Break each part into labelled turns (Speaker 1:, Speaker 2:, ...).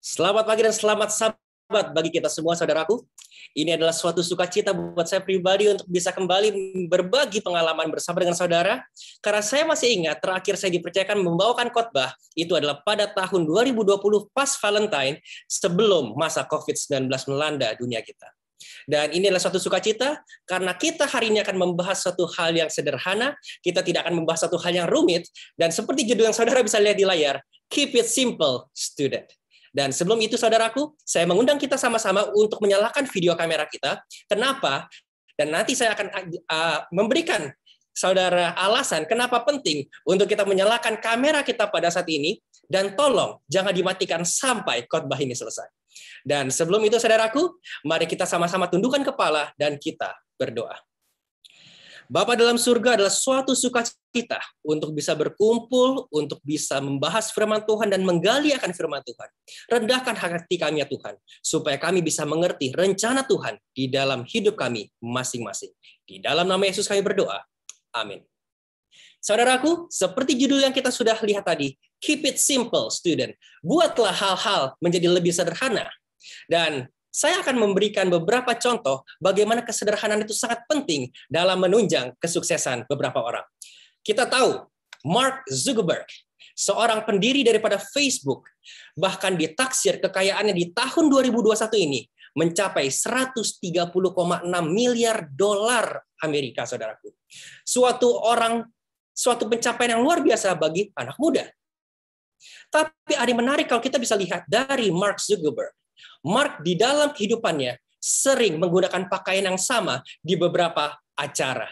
Speaker 1: Selamat pagi dan selamat sahabat bagi kita semua, saudaraku. Ini adalah suatu sukacita buat saya pribadi untuk bisa kembali berbagi pengalaman bersama dengan saudara. Karena saya masih ingat terakhir saya dipercayakan membawakan khotbah, itu adalah pada tahun 2020 pas Valentine, sebelum masa COVID-19 melanda dunia kita. Dan ini adalah suatu sukacita karena kita hari ini akan membahas suatu hal yang sederhana, kita tidak akan membahas suatu hal yang rumit, dan seperti judul yang saudara bisa lihat di layar, Keep It Simple, Student. Dan sebelum itu, saudaraku, saya mengundang kita sama-sama untuk menyalakan video kamera kita. Kenapa? Dan nanti saya akan memberikan saudara alasan kenapa penting untuk kita menyalakan kamera kita pada saat ini. Dan tolong, jangan dimatikan sampai khotbah ini selesai. Dan sebelum itu, saudaraku, mari kita sama-sama tundukkan kepala dan kita berdoa. Bapa dalam surga, adalah suatu sukacita untuk bisa berkumpul, untuk bisa membahas firman Tuhan dan menggali akan firman Tuhan. Rendahkan hati kami ya Tuhan, supaya kami bisa mengerti rencana Tuhan di dalam hidup kami masing-masing. Di dalam nama Yesus kami berdoa. Amin. Saudaraku, seperti judul yang kita sudah lihat tadi, Keep It Simple, Student. Buatlah hal-hal menjadi lebih sederhana. Dan saya akan memberikan beberapa contoh bagaimana kesederhanaan itu sangat penting dalam menunjang kesuksesan beberapa orang. Kita tahu, Mark Zuckerberg, seorang pendiri daripada Facebook, bahkan ditaksir kekayaannya di tahun 2021 ini mencapai 130,6 miliar dolar Amerika, saudaraku. Suatu pencapaian yang luar biasa bagi anak muda. Tapi ada yang menarik kalau kita bisa lihat dari Mark Zuckerberg. Mark di dalam kehidupannya sering menggunakan pakaian yang sama di beberapa acara.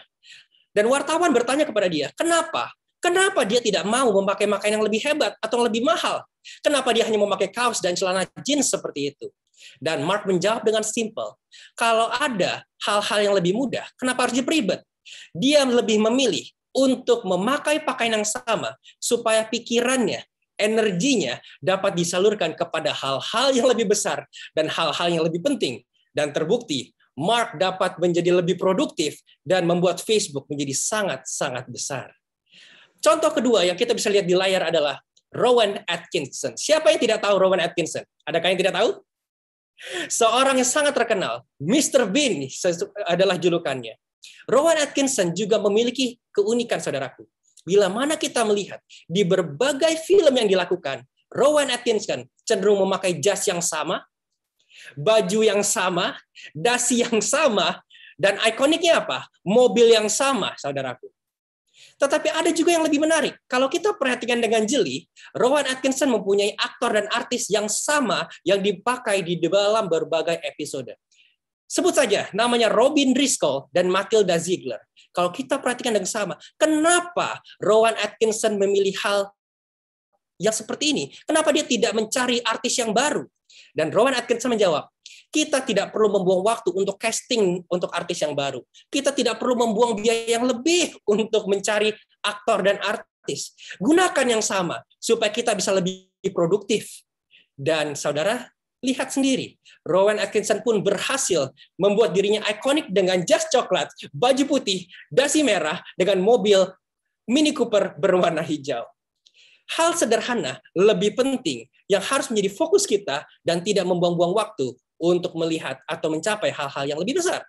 Speaker 1: Dan wartawan bertanya kepada dia, kenapa? Kenapa dia tidak mau memakai pakaian yang lebih hebat atau lebih mahal? Kenapa dia hanya memakai kaos dan celana jeans seperti itu? Dan Mark menjawab dengan simpel, kalau ada hal-hal yang lebih mudah, kenapa harus diperibet? Dia lebih memilih untuk memakai pakaian yang sama supaya pikirannya, energinya dapat disalurkan kepada hal-hal yang lebih besar dan hal-hal yang lebih penting. Dan terbukti, Mark dapat menjadi lebih produktif dan membuat Facebook menjadi sangat-sangat besar. Contoh kedua yang kita bisa lihat di layar adalah Rowan Atkinson. Siapa yang tidak tahu Rowan Atkinson? Adakah yang tidak tahu? Seorang yang sangat terkenal, Mr. Bean adalah julukannya. Rowan Atkinson juga memiliki keunikan, saudaraku. Bila mana kita melihat di berbagai film yang dilakukan, Rowan Atkinson cenderung memakai jas yang sama, baju yang sama, dasi yang sama, dan ikoniknya apa? Mobil yang sama, saudaraku. Tetapi ada juga yang lebih menarik. Kalau kita perhatikan dengan jeli, Rowan Atkinson mempunyai aktor dan artis yang sama yang dipakai di dalam berbagai episode. Sebut saja namanya Robin Driscoll dan Matilda Ziegler. Kalau kita perhatikan dengan sama, kenapa Rowan Atkinson memilih hal yang seperti ini? Kenapa dia tidak mencari artis yang baru? Dan Rowan Atkinson menjawab, kita tidak perlu membuang waktu untuk casting untuk artis yang baru. Kita tidak perlu membuang biaya yang lebih untuk mencari aktor dan artis. Gunakan yang sama supaya kita bisa lebih produktif. Dan saudara, lihat sendiri, Rowan Atkinson pun berhasil membuat dirinya ikonik dengan jas coklat, baju putih, dasi merah, dengan mobil Mini Cooper berwarna hijau. Hal sederhana lebih penting yang harus menjadi fokus kita dan tidak membuang-buang waktu untuk melihat atau mencapai hal-hal yang lebih besar.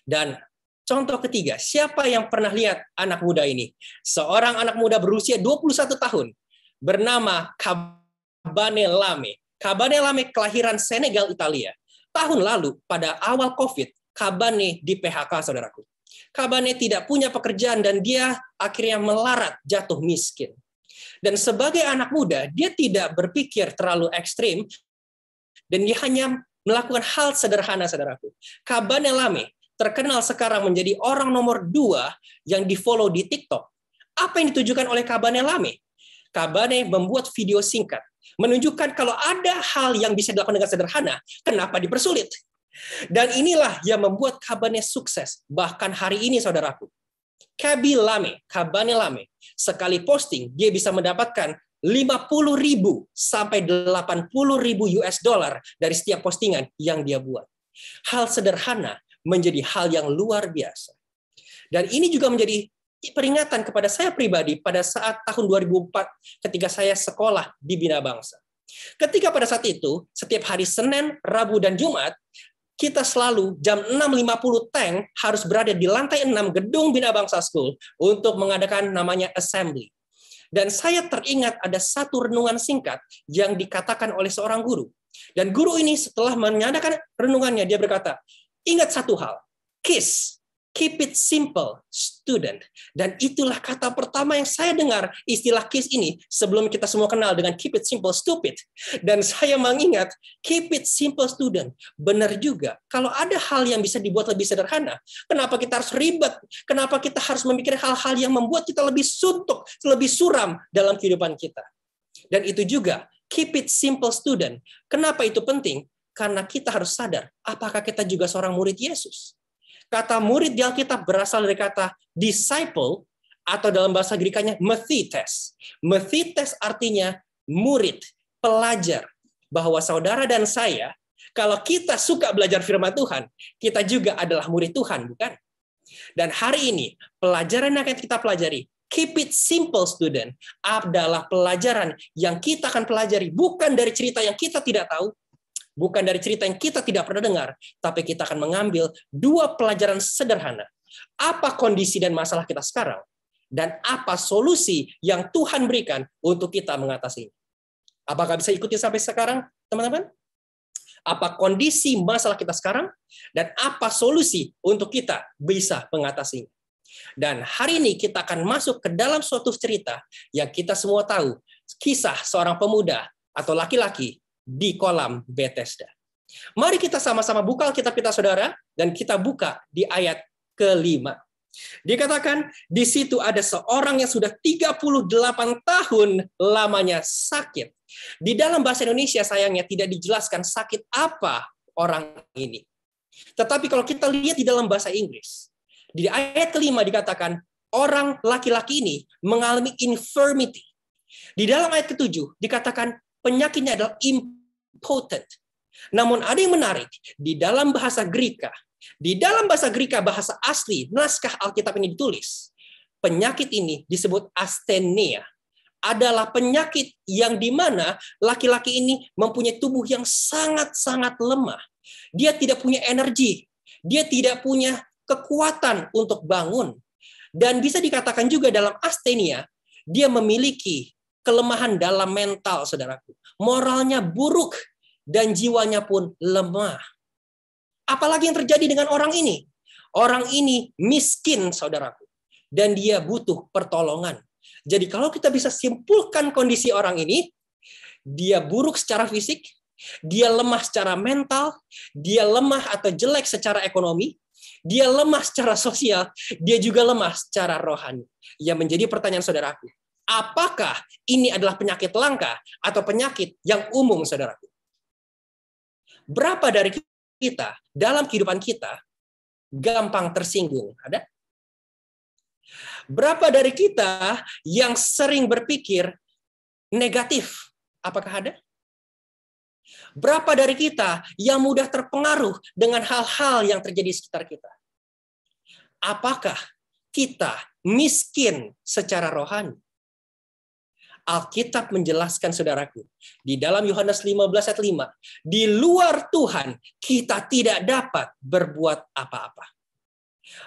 Speaker 1: Dan contoh ketiga, siapa yang pernah lihat anak muda ini? Seorang anak muda berusia 21 tahun, bernama Kabane Lame. Kabane Lame kelahiran Senegal, Italia. Tahun lalu, pada awal COVID, Kabane di PHK, saudaraku. Kabane tidak punya pekerjaan dan dia akhirnya melarat, jatuh miskin. Dan sebagai anak muda, dia tidak berpikir terlalu ekstrim dan dia hanya melakukan hal sederhana, saudaraku. Kabane Lame terkenal sekarang menjadi orang nomor 2 yang di-follow di TikTok. Apa yang ditujukan oleh Kabane Lame? Kabane membuat video singkat, menunjukkan kalau ada hal yang bisa dilakukan dengan sederhana, kenapa dipersulit? Dan inilah yang membuat Kabane sukses. Bahkan hari ini, saudaraku, Kabane Lame, sekali posting, dia bisa mendapatkan 50.000 sampai 80.000 US dollar dari setiap postingan yang dia buat. Hal sederhana menjadi hal yang luar biasa. Dan ini juga menjadi peringatan kepada saya pribadi pada saat tahun 2004 ketika saya sekolah di Bina Bangsa. Ketika pada saat itu, setiap hari Senin, Rabu, dan Jumat, kita selalu jam 6.50 tank harus berada di lantai 6 gedung Bina Bangsa School untuk mengadakan namanya assembly. Dan saya teringat ada satu renungan singkat yang dikatakan oleh seorang guru. Dan guru ini setelah menyatakan renungannya, dia berkata, ingat satu hal, KISS, keep it simple, student. Dan itulah kata pertama yang saya dengar istilah KISS ini sebelum kita semua kenal dengan keep it simple, stupid. Dan saya mengingat, keep it simple, student. Benar juga, kalau ada hal yang bisa dibuat lebih sederhana, kenapa kita harus ribet? Kenapa kita harus memikirkan hal-hal yang membuat kita lebih suntuk, lebih suram dalam kehidupan kita? Dan itu juga, keep it simple, student. Kenapa itu penting? Karena kita harus sadar, apakah kita juga seorang murid Yesus? Kata murid di Alkitab berasal dari kata disciple, atau dalam bahasa Grekanya methetes. Methetes artinya murid, pelajar. Bahwa saudara dan saya, kalau kita suka belajar firman Tuhan, kita juga adalah murid Tuhan, bukan? Dan hari ini, pelajaran yang akan kita pelajari, keep it simple, student, adalah pelajaran yang kita akan pelajari bukan dari cerita yang kita tidak tahu, bukan dari cerita yang kita tidak pernah dengar, tapi kita akan mengambil dua pelajaran sederhana. Apa kondisi dan masalah kita sekarang, dan apa solusi yang Tuhan berikan untuk kita mengatasinya. Apakah bisa ikuti sampai sekarang, teman-teman? Apa kondisi masalah kita sekarang, dan apa solusi untuk kita bisa mengatasinya. Dan hari ini kita akan masuk ke dalam suatu cerita yang kita semua tahu, kisah seorang pemuda atau laki-laki di kolam Bethesda. Mari kita sama-sama buka Alkitab kita, saudara, dan kita buka di ayat ke-5. Dikatakan, di situ ada seorang yang sudah 38 tahun lamanya sakit. Di dalam bahasa Indonesia sayangnya tidak dijelaskan sakit apa orang ini. Tetapi kalau kita lihat di dalam bahasa Inggris, di ayat ke-5 dikatakan, orang laki-laki ini mengalami infirmity. Di dalam ayat ke-7 dikatakan, penyakitnya adalah impotent. Namun ada yang menarik, di dalam bahasa Greka, bahasa asli, naskah Alkitab ini ditulis, penyakit ini disebut asthenia. Adalah penyakit yang dimana laki-laki ini mempunyai tubuh yang sangat-sangat lemah. Dia tidak punya energi, dia tidak punya kekuatan untuk bangun. Dan bisa dikatakan juga dalam asthenia, dia memiliki kelemahan dalam mental, saudaraku. Moralnya buruk dan jiwanya pun lemah. Apalagi yang terjadi dengan orang ini? Orang ini miskin, saudaraku. Dan dia butuh pertolongan. Jadi kalau kita bisa simpulkan kondisi orang ini, dia buruk secara fisik, dia lemah secara mental, dia lemah atau jelek secara ekonomi, dia lemah secara sosial, dia juga lemah secara rohani. Yang menjadi pertanyaan saudaraku, apakah ini adalah penyakit langka atau penyakit yang umum, saudaraku? Berapa dari kita dalam kehidupan kita gampang tersinggung? Ada? Berapa dari kita yang sering berpikir negatif? Apakah ada? Berapa dari kita yang mudah terpengaruh dengan hal-hal yang terjadi di sekitar kita? Apakah kita miskin secara rohani? Alkitab menjelaskan, saudaraku, di dalam Yohanes 15 ayat 5, di luar Tuhan kita tidak dapat berbuat apa-apa.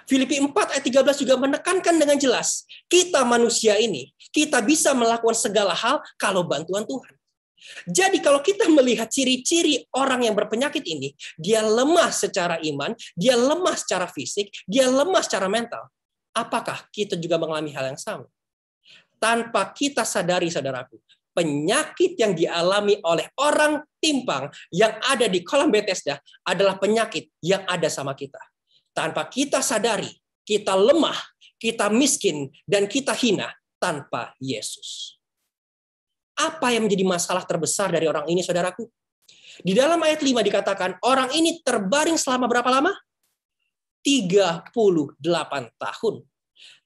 Speaker 1: Filipi 4 ayat 13 juga menekankan dengan jelas, kita manusia ini, kita bisa melakukan segala hal kalau bantuan Tuhan. Jadi kalau kita melihat ciri-ciri orang yang berpenyakit ini, dia lemah secara iman, dia lemah secara fisik, dia lemah secara mental. Apakah kita juga mengalami hal yang sama? Tanpa kita sadari, saudaraku, penyakit yang dialami oleh orang timpang yang ada di kolam Bethesda adalah penyakit yang ada sama kita. Tanpa kita sadari, kita lemah, kita miskin, dan kita hina tanpa Yesus. Apa yang menjadi masalah terbesar dari orang ini, saudaraku? Di dalam ayat 5 dikatakan, orang ini terbaring selama berapa lama? 38 tahun.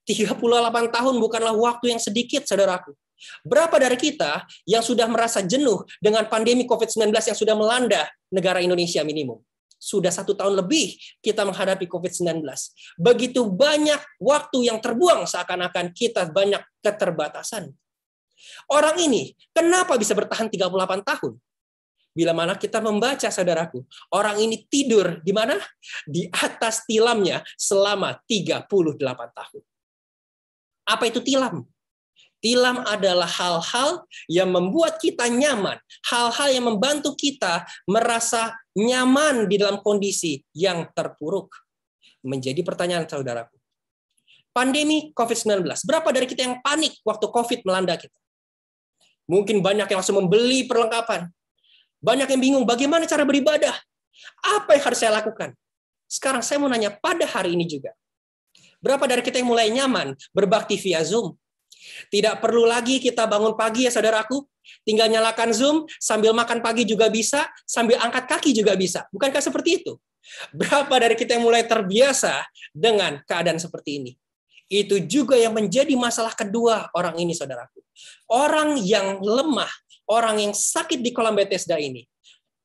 Speaker 1: 38 tahun bukanlah waktu yang sedikit, saudaraku. Berapa dari kita yang sudah merasa jenuh dengan pandemi COVID-19 yang sudah melanda negara Indonesia minimum? Sudah 1 tahun lebih kita menghadapi COVID-19. Begitu banyak waktu yang terbuang seakan-akan kita banyak keterbatasan. Orang ini kenapa bisa bertahan 38 tahun? Bila mana kita membaca, saudaraku, orang ini tidur di mana? Di atas tilamnya selama 38 tahun. Apa itu tilam? Tilam adalah hal-hal yang membuat kita nyaman, hal-hal yang membantu kita merasa nyaman di dalam kondisi yang terpuruk. Menjadi pertanyaan, saudaraku. Pandemi COVID-19, berapa dari kita yang panik waktu COVID melanda kita? Mungkin banyak yang langsung membeli perlengkapan. Banyak yang bingung bagaimana cara beribadah. Apa yang harus saya lakukan? Sekarang saya mau nanya pada hari ini juga. Berapa dari kita yang mulai nyaman berbakti via Zoom? Tidak perlu lagi kita bangun pagi ya saudaraku. Tinggal nyalakan Zoom, sambil makan pagi juga bisa, sambil angkat kaki juga bisa. Bukankah seperti itu? Berapa dari kita yang mulai terbiasa dengan keadaan seperti ini? Itu juga yang menjadi masalah kedua orang ini, saudaraku. Orang yang lemah, orang yang sakit di kolam Bethesda ini,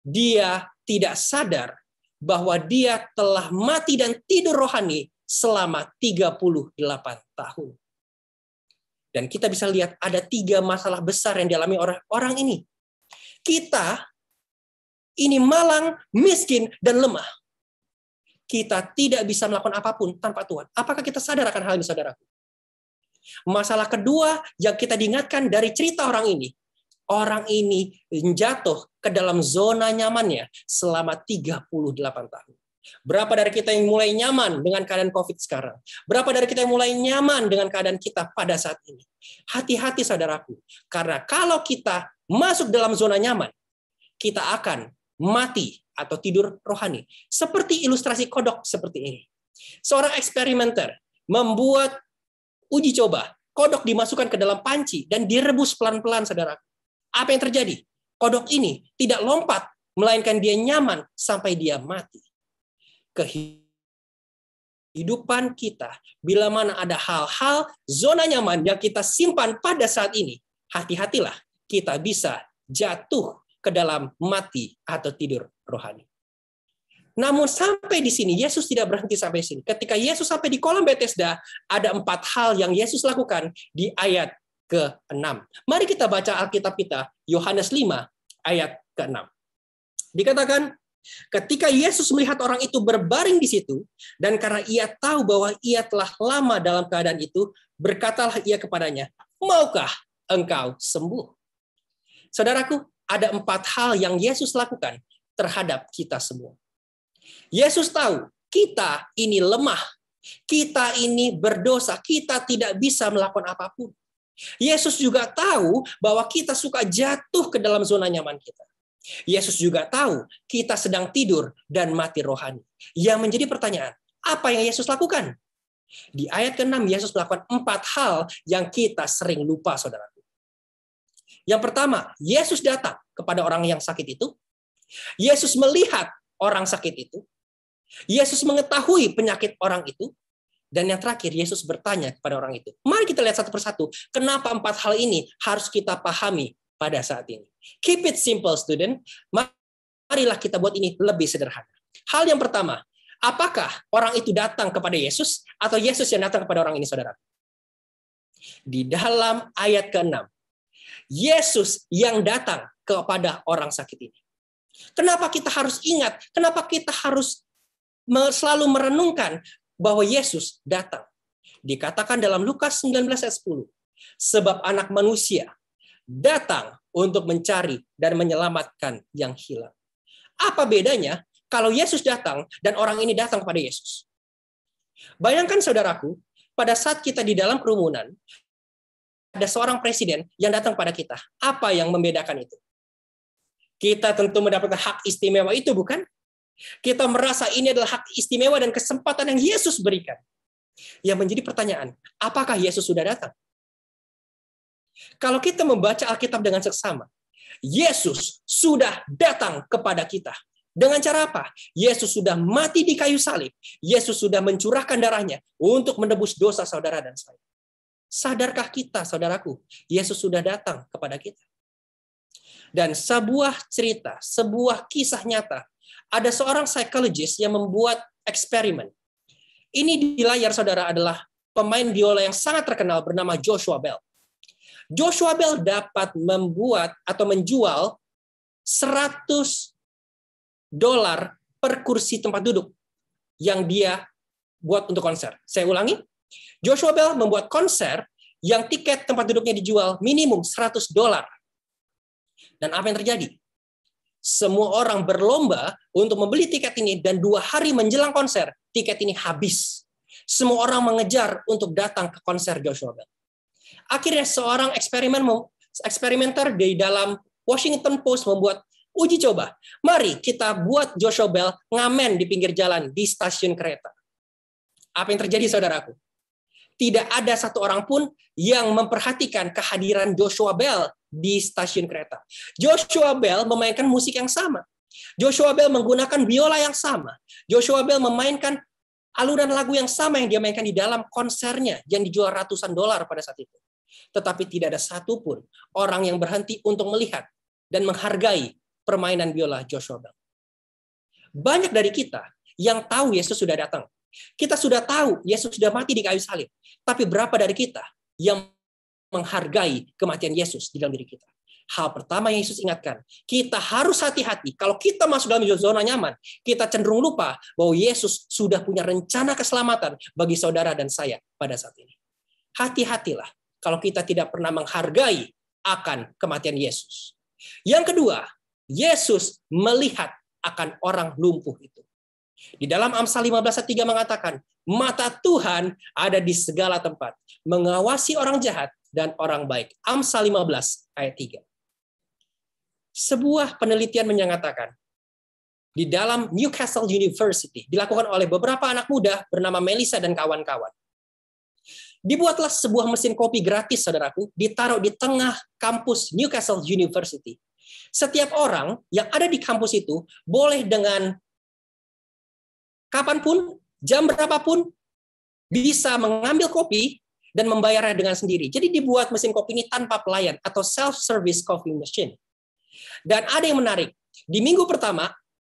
Speaker 1: dia tidak sadar bahwa dia telah mati dan tidur rohani selama 38 tahun. Dan kita bisa lihat ada 3 masalah besar yang dialami orang ini. Kita ini malang, miskin, dan lemah. Kita tidak bisa melakukan apapun tanpa Tuhan. Apakah kita sadar akan hal ini, saudaraku? Masalah kedua yang kita diingatkan dari cerita orang ini jatuh ke dalam zona nyamannya selama 38 tahun. Berapa dari kita yang mulai nyaman dengan keadaan COVID sekarang? Berapa dari kita yang mulai nyaman dengan keadaan kita pada saat ini? Hati-hati, saudaraku. Karena kalau kita masuk dalam zona nyaman, kita akan mati atau tidur rohani. Seperti ilustrasi kodok seperti ini. Seorang eksperimenter membuat uji coba. Kodok dimasukkan ke dalam panci dan direbus pelan-pelan, saudara. Apa yang terjadi? Kodok ini tidak lompat, melainkan dia nyaman sampai dia mati. Kehidupan kita, bila mana ada hal-hal zona nyaman yang kita simpan pada saat ini, hati-hatilah, kita bisa jatuh ke dalam mati atau tidur rohani. Namun sampai di sini, Yesus tidak berhenti sampai sini. Ketika Yesus sampai di kolam Bethesda, ada 4 hal yang Yesus lakukan di ayat ke-6. Mari kita baca Alkitab kita, Yohanes 5, ayat ke-6. Dikatakan, ketika Yesus melihat orang itu berbaring di situ, dan karena ia tahu bahwa ia telah lama dalam keadaan itu, berkatalah ia kepadanya, maukah engkau sembuh? Saudaraku, ada 4 hal yang Yesus lakukan terhadap kita semua. Yesus tahu kita ini lemah, kita ini berdosa, kita tidak bisa melakukan apapun. Yesus juga tahu bahwa kita suka jatuh ke dalam zona nyaman kita. Yesus juga tahu kita sedang tidur dan mati rohani. Yang menjadi pertanyaan, apa yang Yesus lakukan? Di ayat ke-6, Yesus melakukan 4 hal yang kita sering lupa, saudaraku. Yang pertama, Yesus datang kepada orang yang sakit itu. Yesus melihat orang sakit itu. Yesus mengetahui penyakit orang itu. Dan yang terakhir, Yesus bertanya kepada orang itu. Mari kita lihat satu persatu. Kenapa 4 hal ini harus kita pahami pada saat ini. Keep it simple, student. Marilah kita buat ini lebih sederhana. Hal yang pertama, apakah orang itu datang kepada Yesus atau Yesus yang datang kepada orang ini, saudara? Di dalam ayat ke-6, Yesus yang datang kepada orang sakit ini. Kenapa kita harus ingat? Kenapa kita harus selalu merenungkan bahwa Yesus datang? Dikatakan dalam Lukas 19 ayat 10, sebab anak manusia datang untuk mencari dan menyelamatkan yang hilang. Apa bedanya kalau Yesus datang dan orang ini datang kepada Yesus? Bayangkan, saudaraku, pada saat kita di dalam kerumunan, ada seorang presiden yang datang pada kita. Apa yang membedakan itu? Kita tentu mendapatkan hak istimewa itu, bukan? Kita merasa ini adalah hak istimewa dan kesempatan yang Yesus berikan. Yang menjadi pertanyaan, apakah Yesus sudah datang? Kalau kita membaca Alkitab dengan seksama, Yesus sudah datang kepada kita. Dengan cara apa? Yesus sudah mati di kayu salib. Yesus sudah mencurahkan darahnya untuk menebus dosa saudara dan saya. Sadarkah kita, saudaraku, Yesus sudah datang kepada kita? Dan sebuah cerita, sebuah kisah nyata, ada seorang psikologis yang membuat eksperimen. Ini di layar, saudara, adalah pemain biola yang sangat terkenal bernama Joshua Bell. Joshua Bell dapat membuat atau menjual $100 per kursi tempat duduk yang dia buat untuk konser. Saya ulangi, Joshua Bell membuat konser yang tiket tempat duduknya dijual minimum $100. Dan apa yang terjadi? Semua orang berlomba untuk membeli tiket ini, dan 2 hari menjelang konser, tiket ini habis. Semua orang mengejar untuk datang ke konser Joshua Bell. Akhirnya seorang eksperimenter di dalam Washington Post membuat uji coba. Mari kita buat Joshua Bell ngamen di pinggir jalan di stasiun kereta. Apa yang terjadi, saudaraku? Tidak ada satu orang pun yang memperhatikan kehadiran Joshua Bell di stasiun kereta. Joshua Bell memainkan musik yang sama. Joshua Bell menggunakan biola yang sama. Joshua Bell memainkan alunan lagu yang sama yang dia mainkan di dalam konsernya yang dijual ratusan dolar pada saat itu. Tetapi tidak ada satupun orang yang berhenti untuk melihat dan menghargai permainan biola Joshua Bell. Banyak dari kita yang tahu Yesus sudah datang. Kita sudah tahu Yesus sudah mati di kayu salib. Tapi berapa dari kita yang menghargai kematian Yesus di dalam diri kita? Hal pertama yang Yesus ingatkan, kita harus hati-hati. Kalau kita masuk dalam zona nyaman, kita cenderung lupa bahwa Yesus sudah punya rencana keselamatan bagi saudara dan saya pada saat ini. Hati-hatilah kalau kita tidak pernah menghargai akan kematian Yesus. Yang kedua, Yesus melihat akan orang lumpuh itu. Di dalam Amsal 15 ayat 3 mengatakan, mata Tuhan ada di segala tempat, mengawasi orang jahat dan orang baik. Amsal 15 ayat 3. Sebuah penelitian menyatakan, di dalam Newcastle University, dilakukan oleh beberapa anak muda bernama Melissa dan kawan-kawan. Dibuatlah sebuah mesin kopi gratis, saudaraku, ditaruh di tengah kampus Newcastle University. Setiap orang yang ada di kampus itu boleh dengan kapanpun, jam berapapun, bisa mengambil kopi dan membayarnya dengan sendiri. Jadi dibuat mesin kopi ini tanpa pelayan atau self-service coffee machine. Dan ada yang menarik. Di minggu pertama,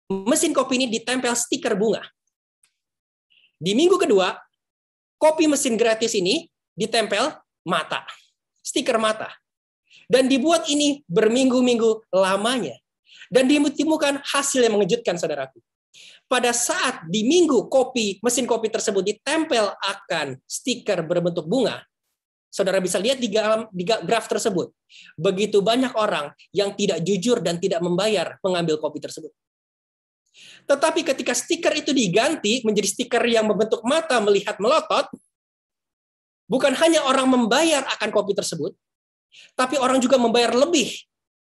Speaker 1: mesin kopi ini ditempel stiker bunga. Di minggu kedua, kopi mesin gratis ini ditempel mata, stiker mata. Dan dibuat ini berminggu-minggu lamanya. Dan ditemukan hasil yang mengejutkan, saudaraku. Pada saat di minggu mesin kopi tersebut ditempel akan stiker berbentuk bunga, saudara bisa lihat di graf tersebut, begitu banyak orang yang tidak jujur dan tidak membayar mengambil kopi tersebut. Tetapi ketika stiker itu diganti menjadi stiker yang membentuk mata melihat melotot, bukan hanya orang membayar akan kopi tersebut, tapi orang juga membayar lebih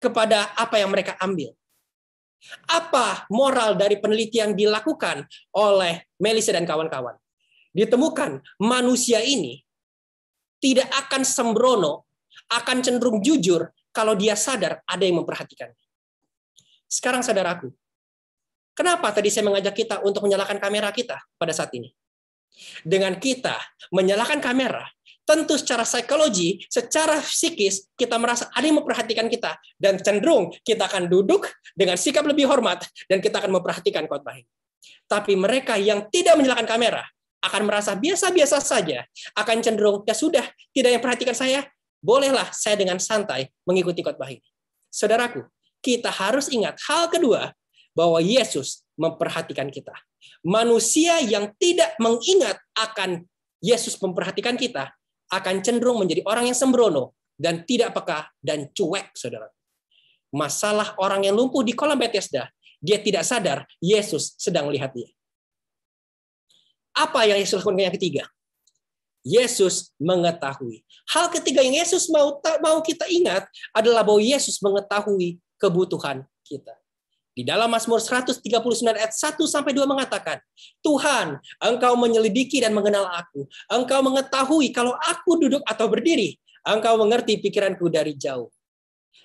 Speaker 1: kepada apa yang mereka ambil. Apa moral dari penelitian dilakukan oleh Melissa dan kawan-kawan? Ditemukan manusia ini tidak akan sembrono, akan cenderung jujur kalau dia sadar ada yang memperhatikan. Sekarang saudaraku, kenapa tadi saya mengajak kita untuk menyalakan kamera kita pada saat ini? Dengan kita menyalakan kamera, tentu secara psikologi, secara psikis, kita merasa ada yang memperhatikan kita. Dan cenderung kita akan duduk dengan sikap lebih hormat, dan kita akan memperhatikan khotbah ini. Tapi mereka yang tidak menyalakan kamera, akan merasa biasa-biasa saja, akan cenderung, ya sudah, tidak yang perhatikan saya, bolehlah saya dengan santai mengikuti khotbah ini. Saudaraku, kita harus ingat hal kedua, bahwa Yesus memperhatikan kita. Manusia yang tidak mengingat akan Yesus memperhatikan kita, akan cenderung menjadi orang yang sembrono dan tidak peka dan cuek, saudara. Masalah orang yang lumpuh di kolam Bethesda, dia tidak sadar Yesus sedang melihat dia. Apa yang Yesus lakukan yang ketiga? Yesus mengetahui. Hal ketiga yang Yesus mau kita ingat adalah bahwa Yesus mengetahui kebutuhan kita. Di dalam Mazmur 139 ayat 1-2 mengatakan, Tuhan, Engkau menyelidiki dan mengenal aku. Engkau mengetahui kalau aku duduk atau berdiri. Engkau mengerti pikiranku dari jauh.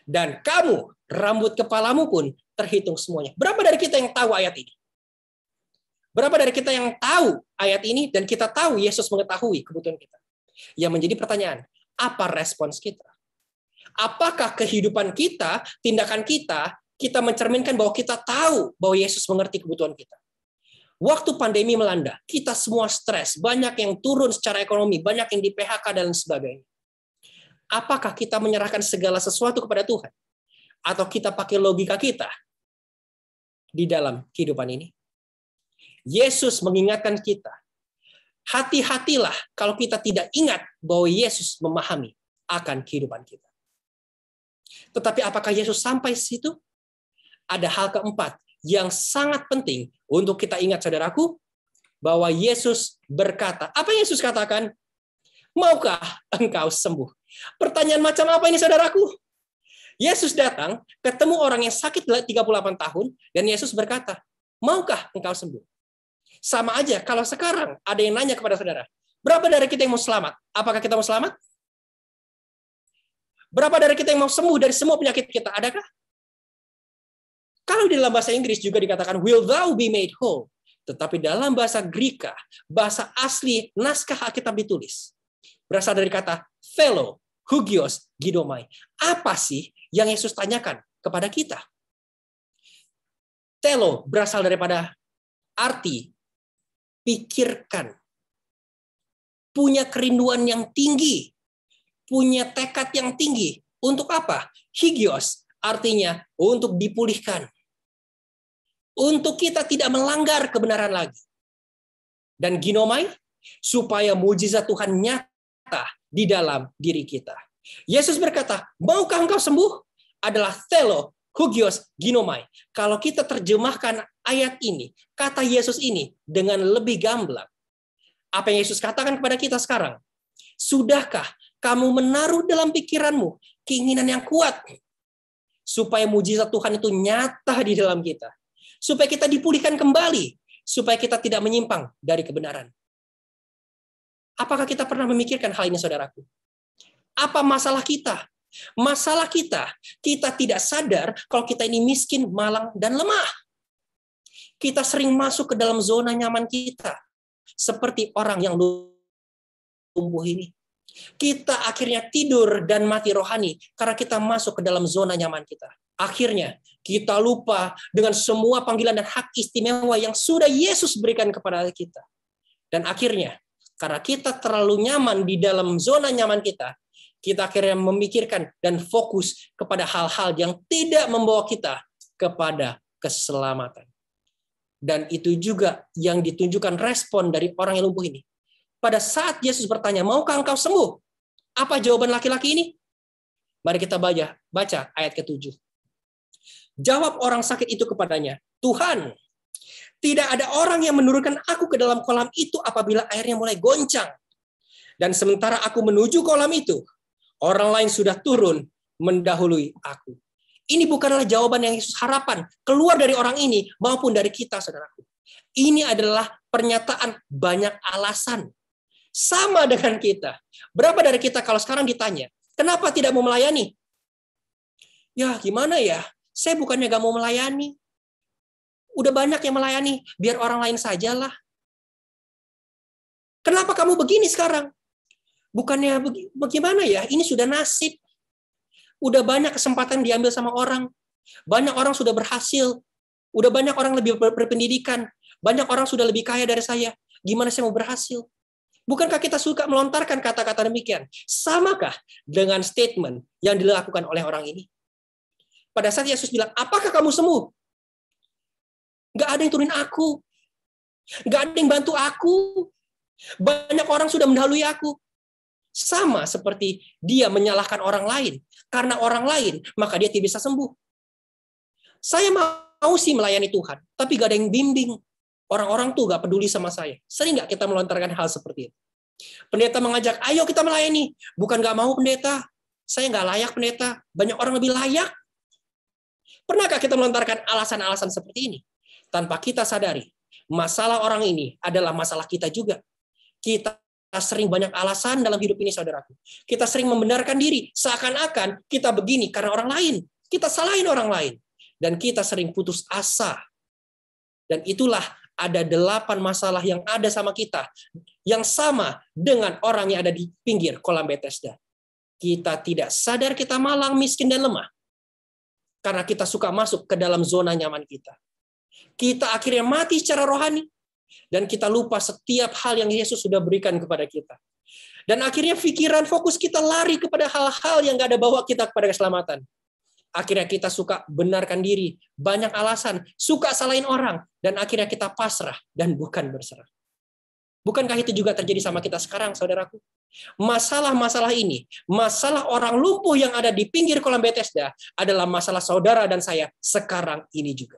Speaker 1: Dan kamu, rambut kepalamu pun terhitung semuanya. Berapa dari kita yang tahu ayat ini? Berapa dari kita yang tahu ayat ini dan kita tahu Yesus mengetahui kebutuhan kita? Yang menjadi pertanyaan, apa respons kita? Apakah kehidupan kita, tindakan kita mencerminkan bahwa kita tahu bahwa Yesus mengerti kebutuhan kita. Waktu pandemi melanda, kita semua stres, banyak yang turun secara ekonomi, banyak yang di PHK dan sebagainya. Apakah kita menyerahkan segala sesuatu kepada Tuhan? Atau kita pakai logika kita di dalam kehidupan ini? Yesus mengingatkan kita, hati-hatilah kalau kita tidak ingat bahwa Yesus memahami akan kehidupan kita. Tetapi apakah Yesus sampai situ? Ada hal keempat yang sangat penting untuk kita ingat, saudaraku, bahwa Yesus berkata, apa yang Yesus katakan? Maukah engkau sembuh? Pertanyaan macam apa ini, saudaraku? Yesus datang, ketemu orang yang sakit 38 tahun, dan Yesus berkata, maukah engkau sembuh? Sama aja, kalau sekarang ada yang nanya kepada saudara, berapa dari kita yang mau selamat? Apakah kita mau selamat? Berapa dari kita yang mau sembuh dari semua penyakit kita? Adakah? Kalau di dalam bahasa Inggris juga dikatakan, will thou be made whole? Tetapi dalam bahasa Greka, bahasa asli naskah Alkitab ditulis, berasal dari kata thelo, hugios, gidomai. Apa sih yang Yesus tanyakan kepada kita? Thelo berasal daripada arti pikirkan, punya kerinduan yang tinggi, punya tekad yang tinggi. Untuk apa? Higios artinya untuk dipulihkan. Untuk kita tidak melanggar kebenaran lagi. Dan ginomai, supaya mujizat Tuhan nyata di dalam diri kita. Yesus berkata, maukah engkau sembuh? Adalah thelo, hugios, ginomai. Kalau kita terjemahkan ayat ini, kata Yesus ini dengan lebih gamblang. Apa yang Yesus katakan kepada kita sekarang? Sudahkah kamu menaruh dalam pikiranmu keinginan yang kuat supaya mujizat Tuhan itu nyata di dalam kita? Supaya kita dipulihkan kembali, supaya kita tidak menyimpang dari kebenaran. Apakah kita pernah memikirkan hal ini, saudaraku? Apa masalah kita? Masalah kita tidak sadar kalau kita ini miskin, malang, dan lemah. Kita sering masuk ke dalam zona nyaman kita, seperti orang yang lumpuh ini. Kita akhirnya tidur dan mati rohani karena kita masuk ke dalam zona nyaman kita. Akhirnya kita lupa dengan semua panggilan dan hak istimewa yang sudah Yesus berikan kepada kita. Dan akhirnya, karena kita terlalu nyaman di dalam zona nyaman kita akhirnya memikirkan dan fokus kepada hal-hal yang tidak membawa kita kepada keselamatan. Dan itu juga yang ditunjukkan respon dari orang yang lumpuh ini. Pada saat Yesus bertanya, maukah engkau sembuh? Apa jawaban laki-laki ini? Mari kita baca ayat ke-7. Jawab orang sakit itu kepadanya, Tuhan, tidak ada orang yang menurunkan aku ke dalam kolam itu apabila airnya mulai goncang. Dan sementara aku menuju kolam itu, orang lain sudah turun mendahului aku. Ini bukanlah jawaban yang Yesus harapkan keluar dari orang ini maupun dari kita, saudaraku. Ini adalah pernyataan banyak alasan. Sama dengan kita. Berapa dari kita kalau sekarang ditanya, kenapa tidak mau melayani? Ya gimana ya, saya bukannya gak mau melayani. Udah banyak yang melayani, biar orang lain sajalah. Kenapa kamu begini sekarang? Bukannya bagaimana ya, ini sudah nasib. Udah banyak kesempatan diambil sama orang. Banyak orang sudah berhasil. Udah banyak orang lebih berpendidikan. Banyak orang sudah lebih kaya dari saya. Gimana saya mau berhasil? Bukankah kita suka melontarkan kata-kata demikian? Samakah dengan statement yang dilakukan oleh orang ini? Pada saat Yesus bilang, apakah kamu sembuh? Nggak ada yang turunin aku. Nggak ada yang bantu aku. Banyak orang sudah mendahului aku. Sama seperti dia menyalahkan orang lain. Karena orang lain, maka dia tidak bisa sembuh. Saya mau sih melayani Tuhan, tapi nggak ada yang bimbing. Orang-orang tuh nggak peduli sama saya. Sering nggak kita melontarkan hal seperti itu? Pendeta mengajak, ayo kita melayani. Bukan nggak mau pendeta. Saya nggak layak pendeta. Banyak orang lebih layak. Pernahkah kita melontarkan alasan-alasan seperti ini? Tanpa kita sadari, masalah orang ini adalah masalah kita juga. Kita sering banyak alasan dalam hidup ini, saudaraku. Kita sering membenarkan diri. Seakan-akan kita begini karena orang lain. Kita salahin orang lain. Dan kita sering putus asa. Dan itulah ada 8 masalah yang ada sama kita, yang sama dengan orang yang ada di pinggir kolam Bethesda. Kita tidak sadar kita malang, miskin, dan lemah. Karena kita suka masuk ke dalam zona nyaman kita. Kita akhirnya mati secara rohani, dan kita lupa setiap hal yang Yesus sudah berikan kepada kita. Dan akhirnya pikiran fokus kita lari kepada hal-hal yang nggak ada bawa kita kepada keselamatan. Akhirnya kita suka benarkan diri, banyak alasan, suka salahin orang, dan akhirnya kita pasrah dan bukan berserah. Bukankah itu juga terjadi sama kita sekarang, saudaraku? Masalah-masalah ini, masalah orang lumpuh yang ada di pinggir kolam Bethesda adalah masalah saudara dan saya sekarang ini juga.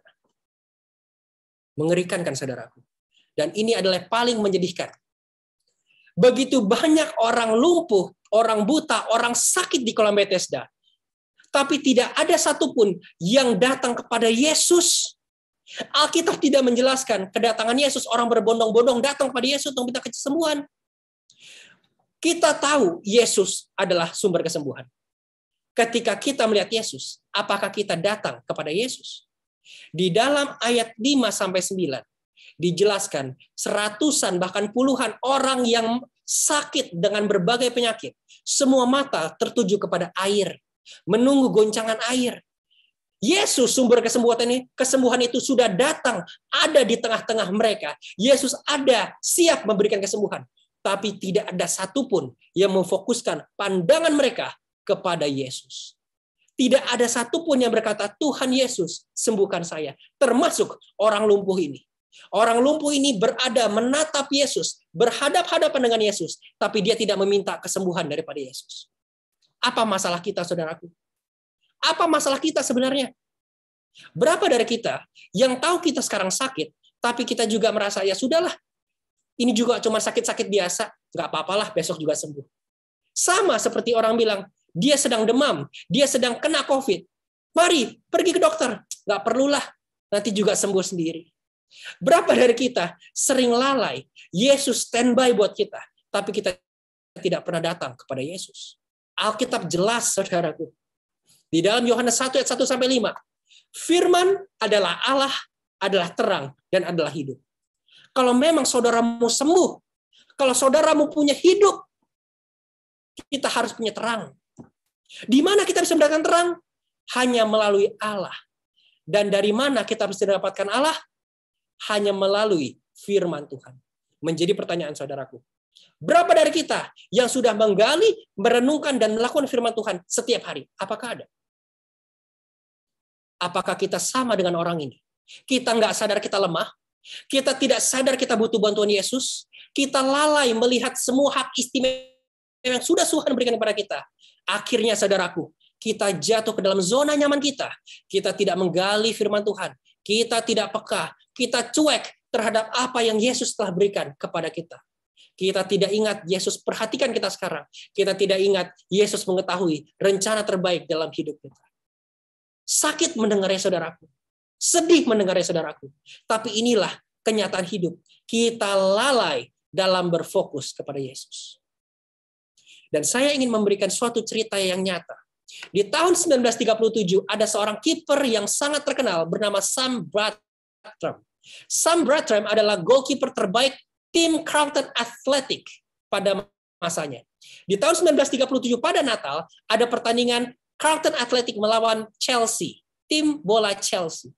Speaker 1: Mengerikan kan, saudaraku? Dan ini adalah paling menyedihkan. Begitu banyak orang lumpuh, orang buta, orang sakit di kolam Bethesda. Tapi tidak ada satupun yang datang kepada Yesus. Alkitab tidak menjelaskan kedatangan Yesus, orang berbondong-bondong datang kepada Yesus untuk minta kesembuhan. Kita tahu Yesus adalah sumber kesembuhan. Ketika kita melihat Yesus, apakah kita datang kepada Yesus? Di dalam ayat 5-9, dijelaskan seratusan bahkan puluhan orang yang sakit dengan berbagai penyakit. Semua mata tertuju kepada air, menunggu goncangan air. Yesus sumber kesembuhan itu sudah datang, ada di tengah-tengah mereka. Yesus ada, siap memberikan kesembuhan. Tapi tidak ada satupun yang memfokuskan pandangan mereka kepada Yesus. Tidak ada satupun yang berkata, Tuhan Yesus, sembuhkan saya. Termasuk orang lumpuh ini. Orang lumpuh ini berada menatap Yesus, berhadap-hadapan dengan Yesus, tapi dia tidak meminta kesembuhan daripada Yesus. Apa masalah kita, saudaraku? Apa masalah kita sebenarnya? Berapa dari kita yang tahu kita sekarang sakit, tapi kita juga merasa, ya sudahlah, ini juga cuma sakit-sakit biasa, nggak apa-apalah, besok juga sembuh. Sama seperti orang bilang, dia sedang demam, dia sedang kena COVID. Mari, pergi ke dokter. Nggak perlulah, nanti juga sembuh sendiri. Berapa dari kita sering lalai, Yesus standby buat kita, tapi kita tidak pernah datang kepada Yesus. Alkitab jelas, saudaraku. Di dalam Yohanes 1 ayat 1-5, firman adalah Allah, adalah terang, dan adalah hidup. Kalau memang saudaramu sembuh, kalau saudaramu punya hidup, kita harus punya terang. Di mana kita bisa mendapatkan terang? Hanya melalui Allah. Dan dari mana kita bisa mendapatkan Allah? Hanya melalui firman Tuhan. Menjadi pertanyaan saudaraku. Berapa dari kita yang sudah menggali, merenungkan, dan melakukan firman Tuhan setiap hari? Apakah ada? Apakah kita sama dengan orang ini? Kita nggak sadar kita lemah. Kita tidak sadar kita butuh bantuan Yesus. Kita lalai melihat semua hak istimewa yang sudah Tuhan berikan kepada kita. Akhirnya, saudaraku, kita jatuh ke dalam zona nyaman kita. Kita tidak menggali firman Tuhan. Kita tidak peka. Kita cuek terhadap apa yang Yesus telah berikan kepada kita. Kita tidak ingat Yesus perhatikan kita sekarang. Kita tidak ingat Yesus mengetahui rencana terbaik dalam hidup kita. Sakit mendengarnya, saudaraku. Sedih mendengarnya, saudaraku. Tapi inilah kenyataan hidup. Kita lalai dalam berfokus kepada Yesus. Dan saya ingin memberikan suatu cerita yang nyata. Di tahun 1937, ada seorang kiper yang sangat terkenal bernama Sam Bartram. Sam Bartram adalah goalkeeper terbaik tim Carlton Athletic pada masanya. Di tahun 1937 pada Natal, ada pertandingan Carlton Athletic melawan Chelsea, tim bola Chelsea.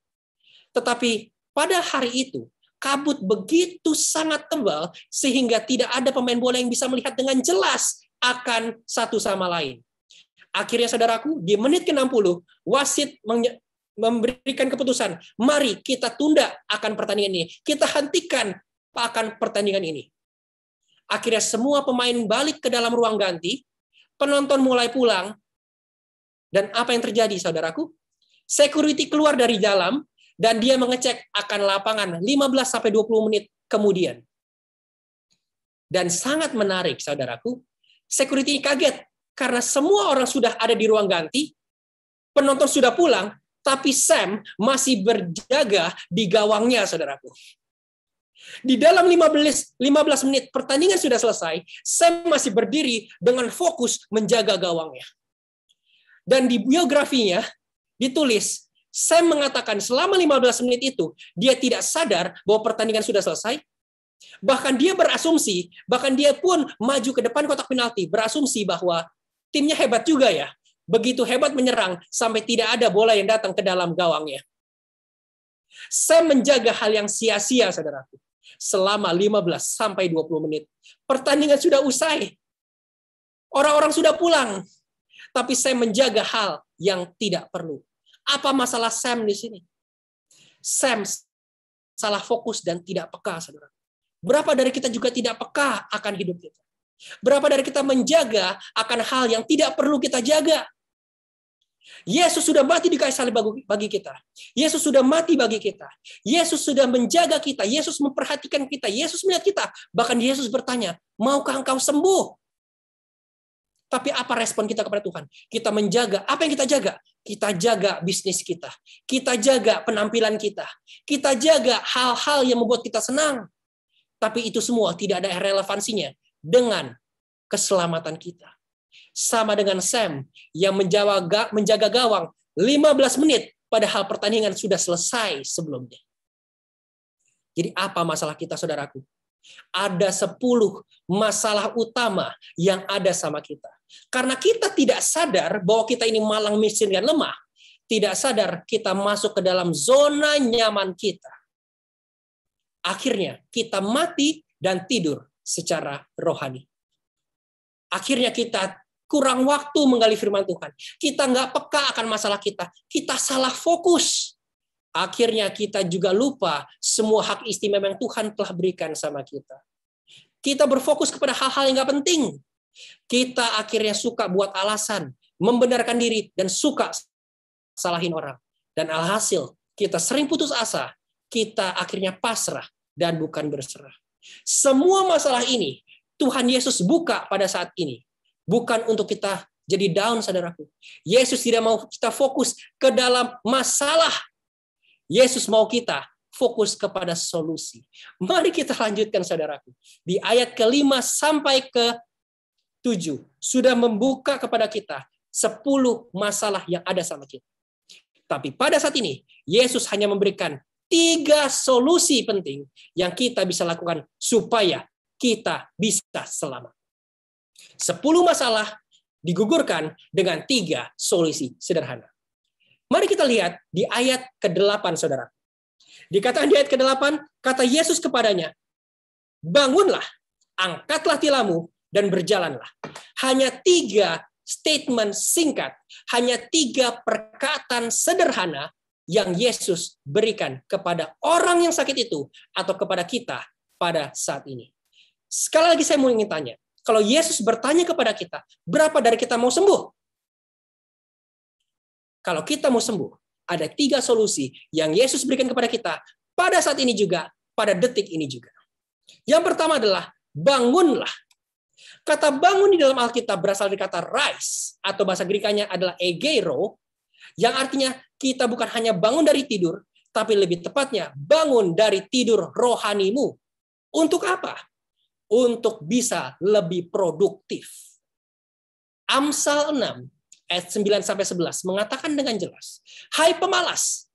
Speaker 1: Tetapi pada hari itu, kabut begitu sangat tebal sehingga tidak ada pemain bola yang bisa melihat dengan jelas akan satu sama lain. Akhirnya, saudaraku, di menit ke-60, wasit memberikan keputusan, mari kita tunda akan pertandingan ini. Kita hentikan akan pertandingan ini. Akhirnya semua pemain balik ke dalam ruang ganti, penonton mulai pulang, dan apa yang terjadi, saudaraku? Security keluar dari dalam, dan dia mengecek akan lapangan 15-20 menit kemudian. Dan sangat menarik, saudaraku, security kaget, karena semua orang sudah ada di ruang ganti, penonton sudah pulang, tapi Sam masih berjaga di gawangnya, saudaraku. Di dalam 15 menit pertandingan sudah selesai, Sam masih berdiri dengan fokus menjaga gawangnya. Dan di biografinya ditulis, Sam mengatakan selama 15 menit itu, dia tidak sadar bahwa pertandingan sudah selesai. Bahkan dia berasumsi, bahkan dia pun maju ke depan kotak penalti, berasumsi bahwa timnya hebat juga ya. Begitu hebat menyerang, sampai tidak ada bola yang datang ke dalam gawangnya. Sam menjaga hal yang sia-sia, saudaraku. Selama 15-20 menit. Pertandingan sudah usai. Orang-orang sudah pulang, tapi Sam menjaga hal yang tidak perlu. Apa masalah Sam di sini? Sam salah fokus dan tidak peka, saudara. Berapa dari kita juga tidak peka akan hidup kita? Berapa dari kita menjaga akan hal yang tidak perlu kita jaga? Yesus sudah mati di kayu salib bagi kita. Yesus sudah mati bagi kita. Yesus sudah menjaga kita. Yesus memperhatikan kita. Yesus melihat kita. Bahkan Yesus bertanya, maukah engkau sembuh? Tapi apa respon kita kepada Tuhan? Kita menjaga. Apa yang kita jaga? Kita jaga bisnis kita. Kita jaga penampilan kita. Kita jaga hal-hal yang membuat kita senang. Tapi itu semua tidak ada relevansinya dengan keselamatan kita. Sama dengan Sam yang menjaga gawang 15 menit padahal pertandingan sudah selesai sebelumnya. Jadi apa masalah kita, saudaraku? Ada 10 masalah utama yang ada sama kita. Karena kita tidak sadar bahwa kita ini malang, miskin, dan lemah. Tidak sadar kita masuk ke dalam zona nyaman kita. Akhirnya kita mati dan tidur secara rohani. Akhirnya kita kurang waktu menggali firman Tuhan. Kita nggak peka akan masalah kita. Kita salah fokus. Akhirnya kita juga lupa semua hak istimewa yang Tuhan telah berikan sama kita. Kita berfokus kepada hal-hal yang nggak penting. Kita akhirnya suka buat alasan, membenarkan diri, dan suka salahin orang. Dan alhasil, kita sering putus asa. Kita akhirnya pasrah dan bukan berserah. Semua masalah ini, Tuhan Yesus buka pada saat ini. Bukan untuk kita jadi down, saudaraku. Yesus tidak mau kita fokus ke dalam masalah. Yesus mau kita fokus kepada solusi. Mari kita lanjutkan, saudaraku. Di ayat ke-5 sampai ke-7 sudah membuka kepada kita 10 masalah yang ada sama kita. Tapi pada saat ini, Yesus hanya memberikan 3 solusi penting yang kita bisa lakukan supaya kita bisa selamat. 10 masalah digugurkan dengan 3 solusi sederhana. Mari kita lihat di ayat ke-8, saudara. Dikatakan di ayat ke-8, kata Yesus kepadanya, bangunlah, angkatlah tilammu, dan berjalanlah. Hanya 3 statement singkat, hanya 3 perkataan sederhana yang Yesus berikan kepada orang yang sakit itu atau kepada kita pada saat ini. Sekali lagi saya mau ingin tanya, kalau Yesus bertanya kepada kita, berapa dari kita mau sembuh? Kalau kita mau sembuh, ada 3 solusi yang Yesus berikan kepada kita pada saat ini juga, pada detik ini juga. Yang pertama adalah bangunlah. Kata bangun di dalam Alkitab berasal dari kata rise, atau bahasa Grekanya adalah egeiro, yang artinya kita bukan hanya bangun dari tidur, tapi lebih tepatnya bangun dari tidur rohanimu. Untuk apa? Untuk bisa lebih produktif. Amsal 6 ayat 9-11 mengatakan dengan jelas, hai pemalas,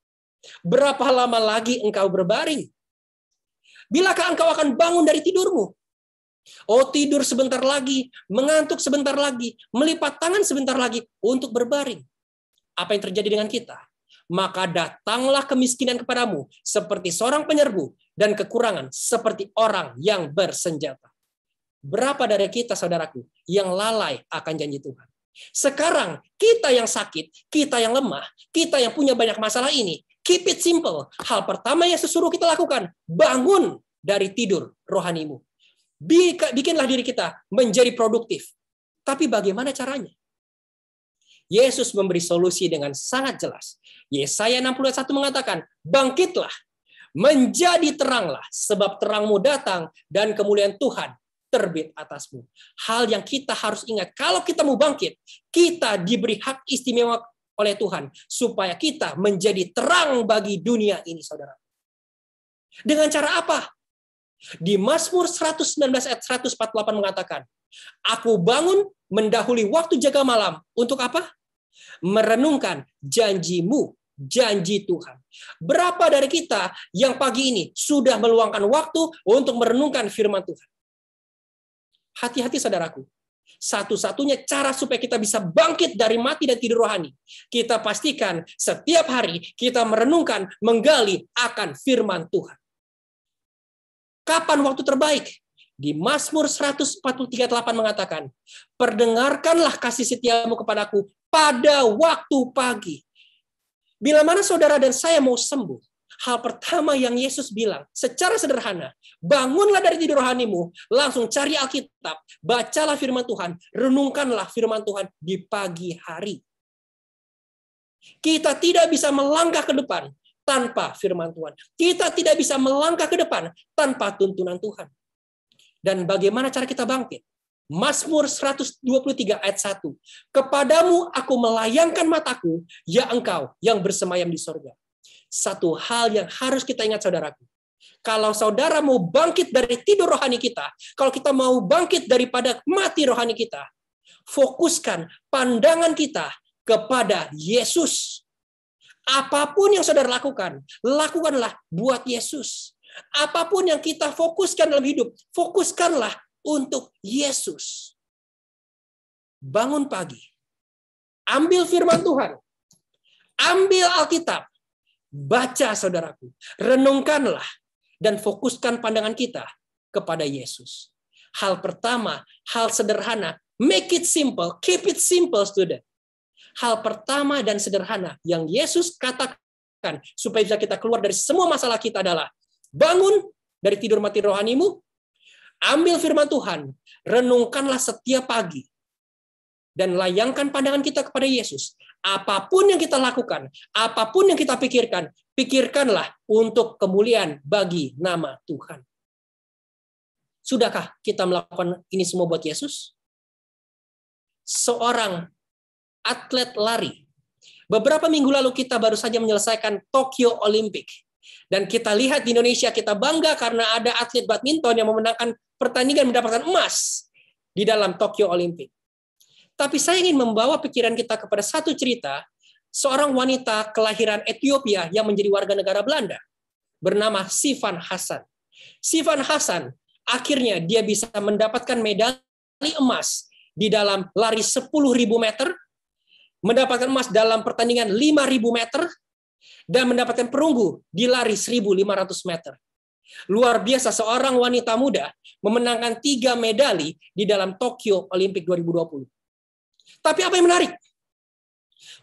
Speaker 1: berapa lama lagi engkau berbaring? Bilakah engkau akan bangun dari tidurmu? Oh, tidur sebentar lagi, mengantuk sebentar lagi, melipat tangan sebentar lagi untuk berbaring. Apa yang terjadi dengan kita? Maka datanglah kemiskinan kepadamu seperti seorang penyerbu dan kekurangan seperti orang yang bersenjata. Berapa dari kita, saudaraku, yang lalai akan janji Tuhan? Sekarang kita yang sakit, kita yang lemah, kita yang punya banyak masalah ini, keep it simple. Hal pertama yang suruh kita lakukan, bangun dari tidur rohanimu. Bikinlah diri kita menjadi produktif. Tapi bagaimana caranya? Yesus memberi solusi dengan sangat jelas. Yesaya 61 mengatakan, bangkitlah, menjadi teranglah, sebab terangmu datang dan kemuliaan Tuhan terbit atasmu. Hal yang kita harus ingat, kalau kita mau bangkit, kita diberi hak istimewa oleh Tuhan, supaya kita menjadi terang bagi dunia ini, saudara. Dengan cara apa? Di Mazmur 119 ayat 148 mengatakan, aku bangun mendahului waktu jaga malam. Untuk apa? Merenungkan janjimu, janji Tuhan. Berapa dari kita yang pagi ini sudah meluangkan waktu untuk merenungkan firman Tuhan? Hati-hati, saudaraku. Satu-satunya cara supaya kita bisa bangkit dari mati dan tidur rohani, kita pastikan setiap hari kita merenungkan, menggali akan firman Tuhan. Kapan waktu terbaik? Di Mazmur 143:8 mengatakan, perdengarkanlah kasih setiamu kepadaku pada waktu pagi. Bila mana saudara dan saya mau sembuh, hal pertama yang Yesus bilang secara sederhana, bangunlah dari tidur rohanimu, langsung cari Alkitab, bacalah firman Tuhan, renungkanlah firman Tuhan di pagi hari. Kita tidak bisa melangkah ke depan tanpa firman Tuhan. Kita tidak bisa melangkah ke depan tanpa tuntunan Tuhan. Dan bagaimana cara kita bangkit? Mazmur 123 ayat 1. Kepadamu aku melayangkan mataku, ya engkau yang bersemayam di sorga. Satu hal yang harus kita ingat saudaraku. Kalau saudara mau bangkit dari tidur rohani kita, kalau kita mau bangkit daripada mati rohani kita, fokuskan pandangan kita kepada Yesus. Apapun yang saudara lakukan, lakukanlah buat Yesus. Apapun yang kita fokuskan dalam hidup, fokuskanlah untuk Yesus. Bangun pagi. Ambil firman Tuhan. Ambil Alkitab. Baca saudaraku. Renungkanlah. Dan fokuskan pandangan kita kepada Yesus. Hal pertama, hal sederhana. Make it simple. Keep it simple, student. Hal pertama dan sederhana yang Yesus katakan supaya bisa kita keluar dari semua masalah kita adalah bangun dari tidur mati rohanimu, ambil firman Tuhan, renungkanlah setiap pagi, dan layangkan pandangan kita kepada Yesus. Apapun yang kita lakukan, apapun yang kita pikirkan, pikirkanlah untuk kemuliaan bagi nama Tuhan. Sudahkah kita melakukan ini semua buat Yesus? Seorang atlet lari. Beberapa minggu lalu kita baru saja menyelesaikan Tokyo Olympic. Dan kita lihat di Indonesia, kita bangga karena ada atlet badminton yang memenangkan pertandingan mendapatkan emas di dalam Tokyo Olympic. Tapi saya ingin membawa pikiran kita kepada satu cerita, seorang wanita kelahiran Ethiopia yang menjadi warga negara Belanda, bernama Sifan Hassan. Sifan Hassan, akhirnya dia bisa mendapatkan medali emas di dalam lari 10.000 meter, mendapatkan emas dalam pertandingan 5.000 meter, dan mendapatkan perunggu di lari 1.500 meter. Luar biasa, seorang wanita muda memenangkan 3 medali di dalam Tokyo Olympic 2020. Tapi apa yang menarik?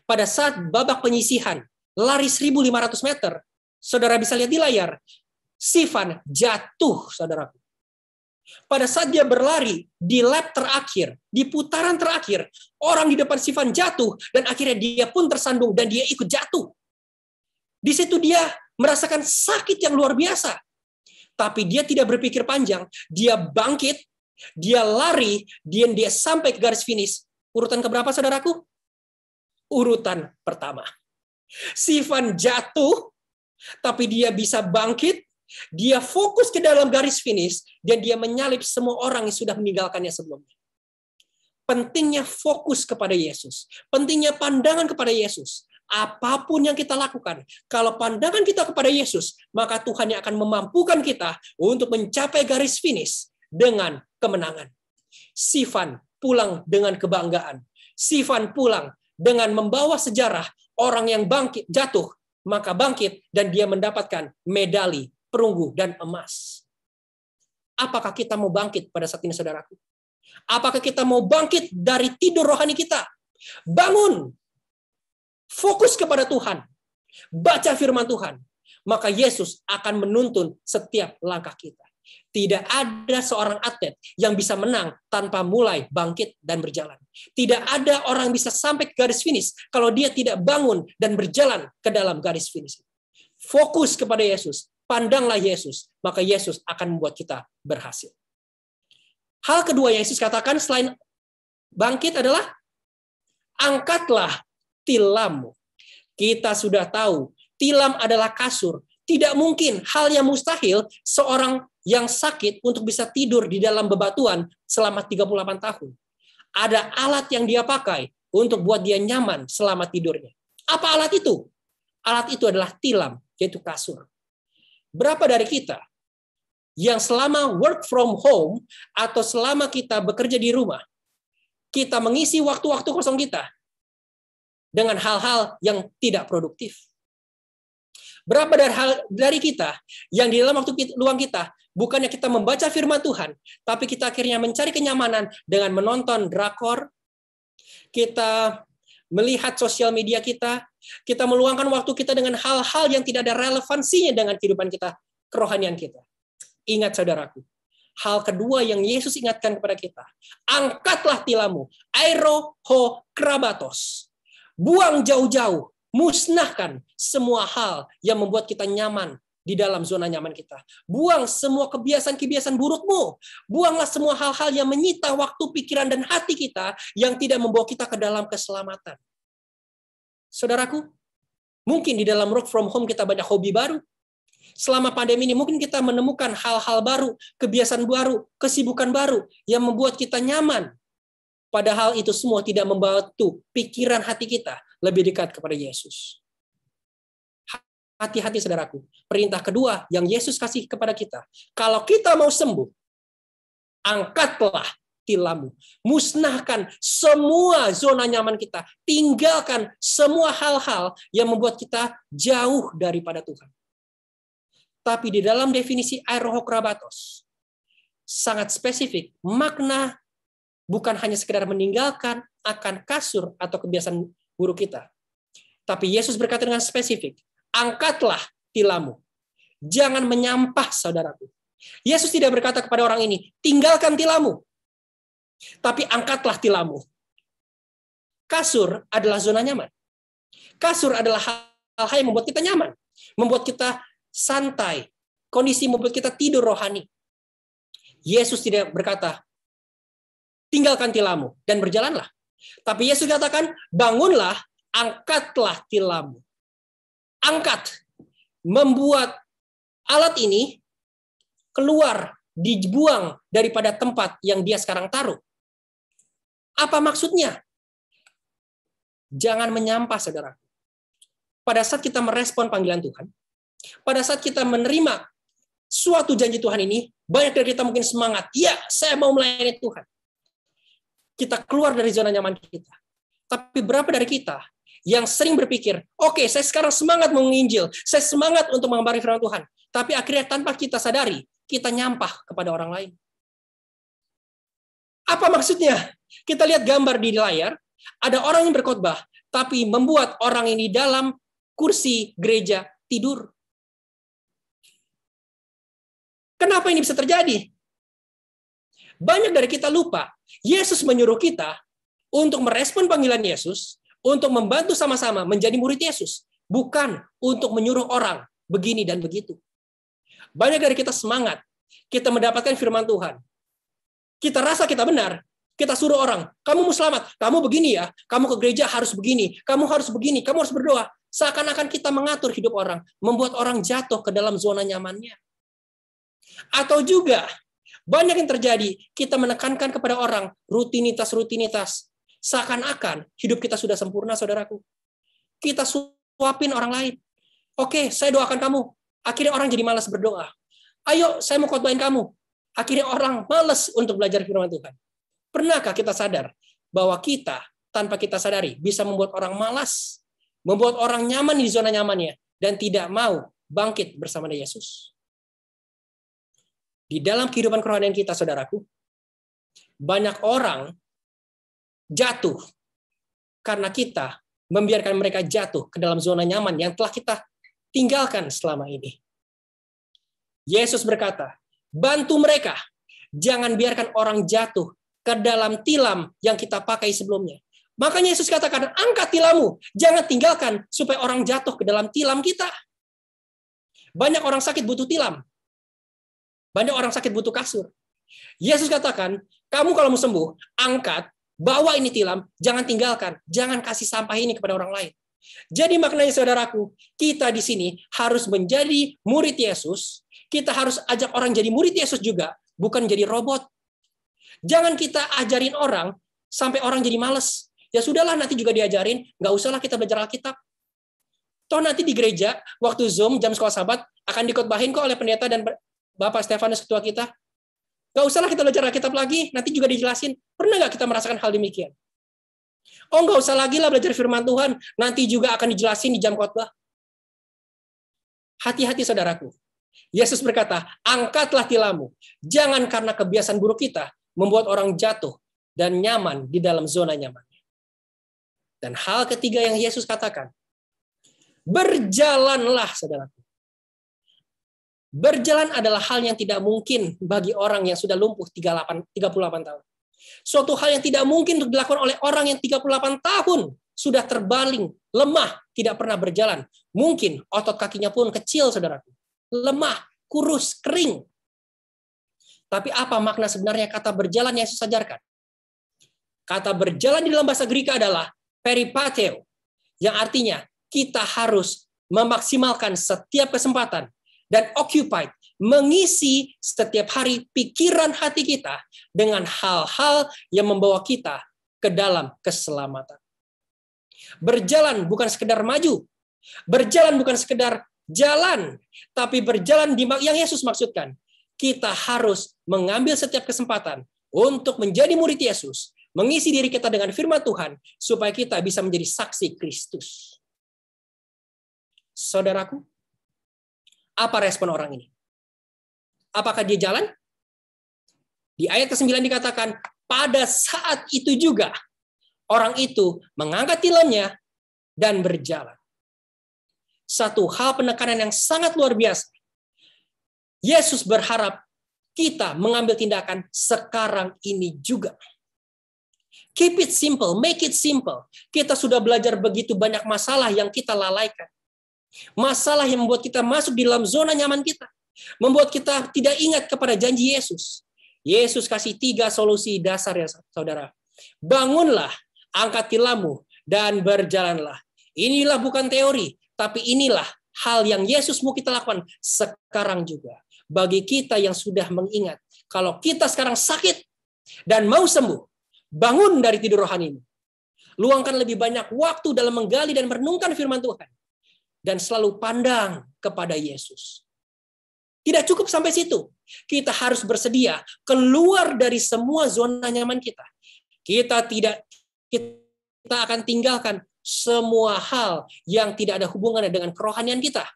Speaker 1: Pada saat babak penyisihan, lari 1.500 meter, saudara bisa lihat di layar, Sifan jatuh, saudaraku. Pada saat dia berlari di lap terakhir, di putaran terakhir, orang di depan Sifan jatuh, dan akhirnya dia pun tersandung, dan dia ikut jatuh. Di situ dia merasakan sakit yang luar biasa. Tapi dia tidak berpikir panjang. Dia bangkit, dia lari, dia sampai ke garis finish. Urutan keberapa, saudaraku? Urutan pertama. Sifan jatuh, tapi dia bisa bangkit, dia fokus ke dalam garis finish, dan dia menyalip semua orang yang sudah meninggalkannya sebelumnya. Pentingnya fokus kepada Yesus. Pentingnya pandangan kepada Yesus. Apapun yang kita lakukan, kalau pandangan kita kepada Yesus, maka Tuhan yang akan memampukan kita untuk mencapai garis finish dengan kemenangan. Sifan pulang dengan kebanggaan. Sifan pulang dengan membawa sejarah orang yang bangkit, jatuh, maka bangkit, dan dia mendapatkan medali, perunggu, dan emas. Apakah kita mau bangkit pada saat ini, saudaraku? Apakah kita mau bangkit dari tidur rohani kita? Bangun! Fokus kepada Tuhan. Baca firman Tuhan. Maka Yesus akan menuntun setiap langkah kita. Tidak ada seorang atlet yang bisa menang tanpa mulai bangkit dan berjalan. Tidak ada orang bisa sampai ke garis finish kalau dia tidak bangun dan berjalan ke dalam garis finish. Fokus kepada Yesus. Pandanglah Yesus. Maka Yesus akan membuat kita berhasil. Hal kedua yang Yesus katakan selain bangkit adalah angkatlah tilammu. Kita sudah tahu, tilam adalah kasur. Tidak mungkin, hal yang mustahil, seorang yang sakit untuk bisa tidur di dalam bebatuan selama 38 tahun. Ada alat yang dia pakai untuk buat dia nyaman selama tidurnya. Apa alat itu? Alat itu adalah tilam, yaitu kasur. Berapa dari kita yang selama work from home atau selama kita bekerja di rumah, kita mengisi waktu-waktu kosong kita dengan hal-hal yang tidak produktif. Berapa dari kita yang di dalam waktu luang kita, bukannya kita membaca firman Tuhan, tapi kita akhirnya mencari kenyamanan dengan menonton drakor, kita melihat sosial media kita meluangkan waktu kita dengan hal-hal yang tidak ada relevansinya dengan kehidupan kita, kerohanian kita. Ingat saudaraku, hal kedua yang Yesus ingatkan kepada kita, angkatlah tilammu, airo ho krabatos. Buang jauh-jauh, musnahkan semua hal yang membuat kita nyaman di dalam zona nyaman kita. Buang semua kebiasaan-kebiasaan burukmu. Buanglah semua hal-hal yang menyita waktu, pikiran, dan hati kita yang tidak membawa kita ke dalam keselamatan. Saudaraku, mungkin di dalam work from home kita banyak hobi baru. Selama pandemi ini mungkin kita menemukan hal-hal baru, kebiasaan baru, kesibukan baru yang membuat kita nyaman. Padahal itu semua tidak membantu pikiran hati kita lebih dekat kepada Yesus. Hati-hati saudaraku. Perintah kedua yang Yesus kasih kepada kita. Kalau kita mau sembuh, angkatlah tilammu. Musnahkan semua zona nyaman kita. Tinggalkan semua hal-hal yang membuat kita jauh daripada Tuhan. Tapi di dalam definisi aerohokrabatos, sangat spesifik, makna bukan hanya sekedar meninggalkan akan kasur atau kebiasaan buruk kita. Tapi Yesus berkata dengan spesifik, angkatlah tilammu. Jangan menyampah, saudaraku. Yesus tidak berkata kepada orang ini, tinggalkan tilammu. Tapi angkatlah tilammu. Kasur adalah zona nyaman. Kasur adalah hal-hal yang membuat kita nyaman. Membuat kita santai. Kondisi membuat kita tidur rohani. Yesus tidak berkata, tinggalkan tilammu dan berjalanlah. Tapi Yesus katakan, bangunlah, angkatlah tilammu. Angkat. Membuat alat ini keluar, dibuang daripada tempat yang dia sekarang taruh. Apa maksudnya? Jangan menyampah, saudara. Pada saat kita merespon panggilan Tuhan, pada saat kita menerima suatu janji Tuhan ini, banyak dari kita mungkin semangat. Ya, saya mau melayani Tuhan. Kita keluar dari zona nyaman kita. Tapi berapa dari kita yang sering berpikir, oke, saya sekarang semangat menginjil, saya semangat untuk mengembangkan firman Tuhan. Tapi akhirnya tanpa kita sadari, kita nyampah kepada orang lain. Apa maksudnya? Kita lihat gambar di layar, ada orang yang berkhotbah, tapi membuat orang ini dalam kursi gereja tidur. Kenapa ini bisa terjadi? Banyak dari kita lupa, Yesus menyuruh kita untuk merespon panggilan Yesus, untuk membantu sama-sama menjadi murid Yesus, bukan untuk menyuruh orang begini dan begitu. Banyak dari kita semangat, kita mendapatkan firman Tuhan. Kita rasa kita benar, kita suruh orang, kamu mau selamat, kamu begini ya, kamu ke gereja harus begini, kamu harus begini, kamu harus berdoa. Seakan-akan kita mengatur hidup orang, membuat orang jatuh ke dalam zona nyamannya. Atau juga, banyak yang terjadi, kita menekankan kepada orang rutinitas-rutinitas. Seakan-akan hidup kita sudah sempurna, saudaraku. Kita suapin orang lain. Oke, saya doakan kamu. Akhirnya orang jadi malas berdoa. Ayo, saya mau khotbahin kamu. Akhirnya orang malas untuk belajar firman Tuhan. Pernahkah kita sadar bahwa kita, tanpa kita sadari, bisa membuat orang malas, membuat orang nyaman di zona nyamannya, dan tidak mau bangkit bersama Yesus? Di dalam kehidupan kerohanian kita, saudaraku, banyak orang jatuh karena kita membiarkan mereka jatuh ke dalam zona nyaman yang telah kita tinggalkan selama ini. Yesus berkata, bantu mereka, jangan biarkan orang jatuh ke dalam tilam yang kita pakai sebelumnya. Makanya Yesus katakan, angkat tilammu, jangan tinggalkan supaya orang jatuh ke dalam tilam kita. Banyak orang sakit butuh tilam. Banyak orang sakit butuh kasur. Yesus katakan, kamu kalau mau sembuh, angkat, bawa ini tilam, jangan tinggalkan, jangan kasih sampah ini kepada orang lain. Jadi maknanya saudaraku, kita di sini harus menjadi murid Yesus, kita harus ajak orang jadi murid Yesus juga, bukan jadi robot. Jangan kita ajarin orang, sampai orang jadi males. Ya sudahlah, nanti juga diajarin, nggak usahlah kita belajar Alkitab. Toh nanti di gereja, waktu Zoom, jam sekolah sahabat, akan dikotbahin kok oleh pendeta dan Bapak Stefanus ketua kita. Nggak usahlah kita belajar Alkitab lagi, nanti juga dijelasin. Pernah nggak kita merasakan hal demikian? Oh, nggak usah lagi lah belajar firman Tuhan, nanti juga akan dijelasin di jam khotbah. Hati-hati saudaraku. Yesus berkata, angkatlah tilammu. Jangan karena kebiasaan buruk kita membuat orang jatuh dan nyaman di dalam zona nyamannya. Dan hal ketiga yang Yesus katakan, berjalanlah saudaraku. Berjalan adalah hal yang tidak mungkin bagi orang yang sudah lumpuh 38 tahun. Suatu hal yang tidak mungkin untuk dilakukan oleh orang yang 38 tahun sudah terbaling, lemah, tidak pernah berjalan. Mungkin otot kakinya pun kecil, saudaraku. Lemah, kurus, kering. Tapi apa makna sebenarnya kata berjalan yang Yesus ajarkan? Kata berjalan di dalam bahasa Greek adalah peripateo, yang artinya kita harus memaksimalkan setiap kesempatan dan occupied, mengisi setiap hari pikiran hati kita dengan hal-hal yang membawa kita ke dalam keselamatan. Berjalan bukan sekedar maju, berjalan bukan sekedar jalan, tapi berjalan yang Yesus maksudkan. Kita harus mengambil setiap kesempatan untuk menjadi murid Yesus, mengisi diri kita dengan firman Tuhan, supaya kita bisa menjadi saksi Kristus. Saudaraku, apa respon orang ini? Apakah dia jalan? Di ayat ke-9 dikatakan, pada saat itu juga, orang itu mengangkat tilamnya dan berjalan. Satu hal penekanan yang sangat luar biasa. Yesus berharap kita mengambil tindakan sekarang ini juga. Keep it simple, make it simple. Kita sudah belajar begitu banyak masalah yang kita lalaikan. Masalah yang membuat kita masuk di dalam zona nyaman kita. Membuat kita tidak ingat kepada janji Yesus. Yesus kasih 3 solusi dasar ya saudara. Bangunlah, angkat tilammu, dan berjalanlah. Inilah bukan teori, tapi inilah hal yang Yesus mau kita lakukan sekarang juga. Bagi kita yang sudah mengingat, kalau kita sekarang sakit dan mau sembuh, bangun dari tidur rohani ini. Luangkan lebih banyak waktu dalam menggali dan merenungkan firman Tuhan. Dan selalu pandang kepada Yesus. Tidak cukup sampai situ. Kita harus bersedia keluar dari semua zona nyaman kita. Kita akan tinggalkan semua hal yang tidak ada hubungannya dengan kerohanian kita.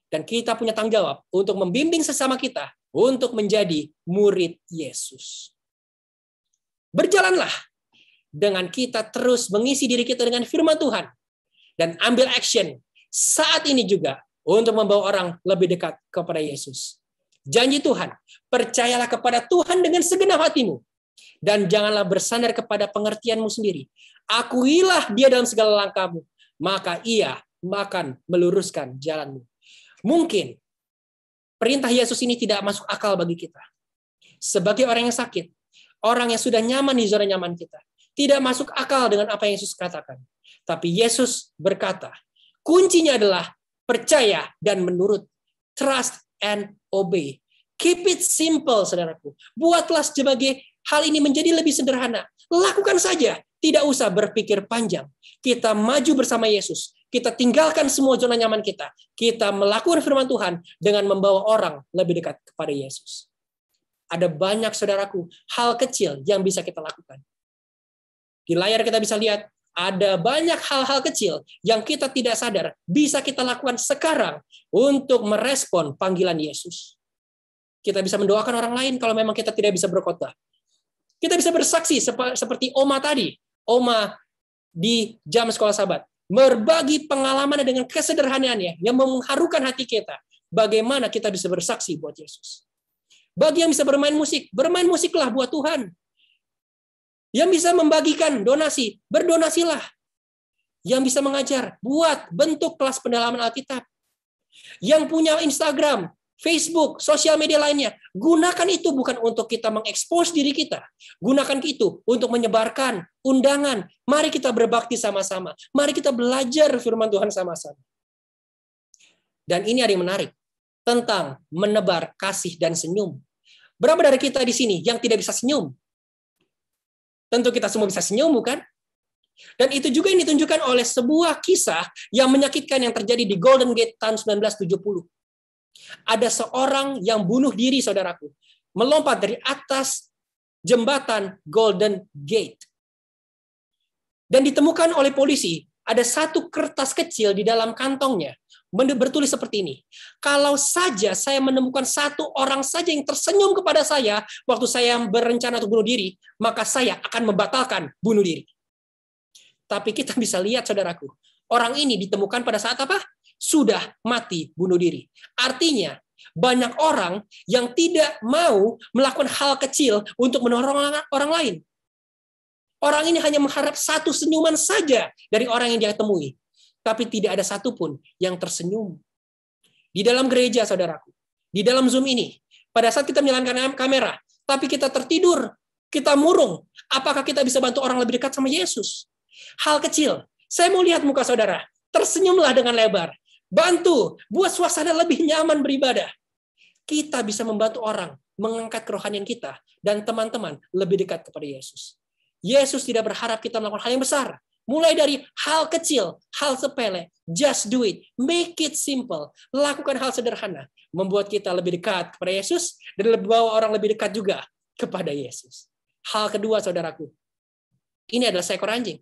Speaker 1: Dan kita punya tanggung jawab untuk membimbing sesama kita untuk menjadi murid Yesus. Berjalanlah dengan kita terus mengisi diri kita dengan firman Tuhan. Dan ambil action saat ini juga untuk membawa orang lebih dekat kepada Yesus. Janji Tuhan, percayalah kepada Tuhan dengan segenap hatimu. Dan janganlah bersandar kepada pengertianmu sendiri. Akuilah dia dalam segala langkahmu, maka ia akan meluruskan jalanmu. Mungkin perintah Yesus ini tidak masuk akal bagi kita. Sebagai orang yang sakit, orang yang sudah nyaman di zona nyaman kita, tidak masuk akal dengan apa yang Yesus katakan. Tapi Yesus berkata, kuncinya adalah percaya dan menurut. Trust and obey. Keep it simple, saudaraku. Buatlah sebagai hal ini menjadi lebih sederhana. Lakukan saja. Tidak usah berpikir panjang. Kita maju bersama Yesus. Kita tinggalkan semua zona nyaman kita. Kita melakukan firman Tuhan dengan membawa orang lebih dekat kepada Yesus. Ada banyak, saudaraku, hal kecil yang bisa kita lakukan. Di layar kita bisa lihat, ada banyak hal-hal kecil yang kita tidak sadar bisa kita lakukan sekarang untuk merespon panggilan Yesus. Kita bisa mendoakan orang lain kalau memang kita tidak bisa berkhotbah. Kita bisa bersaksi seperti Oma tadi. Oma di jam sekolah Sabat. Berbagi pengalaman dengan kesederhanaannya yang mengharukan hati kita. Bagaimana kita bisa bersaksi buat Yesus. Bagi yang bisa bermain musiklah buat Tuhan. Yang bisa membagikan donasi, berdonasilah. Yang bisa mengajar, buat bentuk kelas pendalaman Alkitab. Yang punya Instagram, Facebook, sosial media lainnya, gunakan itu bukan untuk kita mengekspos diri kita. Gunakan itu untuk menyebarkan undangan. Mari kita berbakti sama-sama. Mari kita belajar firman Tuhan sama-sama. Dan ini ada yang menarik. Tentang menebar kasih dan senyum. Berapa dari kita di sini yang tidak bisa senyum? Tentu kita semua bisa senyum, bukan? Dan itu juga yang ditunjukkan oleh sebuah kisah yang menyakitkan yang terjadi di Golden Gate tahun 1970. Ada seorang yang bunuh diri, saudaraku. Melompat dari atas jembatan Golden Gate. Dan ditemukan oleh polisi, ada satu kertas kecil di dalam kantongnya. bertulis seperti ini. Kalau saja saya menemukan satu orang saja yang tersenyum kepada saya waktu saya berencana untuk bunuh diri, maka saya akan membatalkan bunuh diri. Tapi kita bisa lihat, saudaraku, orang ini ditemukan pada saat apa? Sudah mati bunuh diri. Artinya, banyak orang yang tidak mau melakukan hal kecil untuk menolong orang lain. Orang ini hanya mengharap satu senyuman saja dari orang yang dia temui. Tapi tidak ada satupun yang tersenyum. Di dalam gereja, saudaraku, di dalam Zoom ini, pada saat kita menyalakan kamera, tapi kita tertidur, kita murung, apakah kita bisa bantu orang lebih dekat sama Yesus? Hal kecil, saya mau lihat muka saudara, tersenyumlah dengan lebar, bantu, buat suasana lebih nyaman beribadah. Kita bisa membantu orang mengangkat kerohanian kita, dan teman-teman lebih dekat kepada Yesus. Yesus tidak berharap kita melakukan hal yang besar. Mulai dari hal kecil, hal sepele, just do it, make it simple, lakukan hal sederhana, membuat kita lebih dekat kepada Yesus, dan membawa orang lebih dekat juga kepada Yesus. Hal kedua, saudaraku, ini adalah seekor anjing.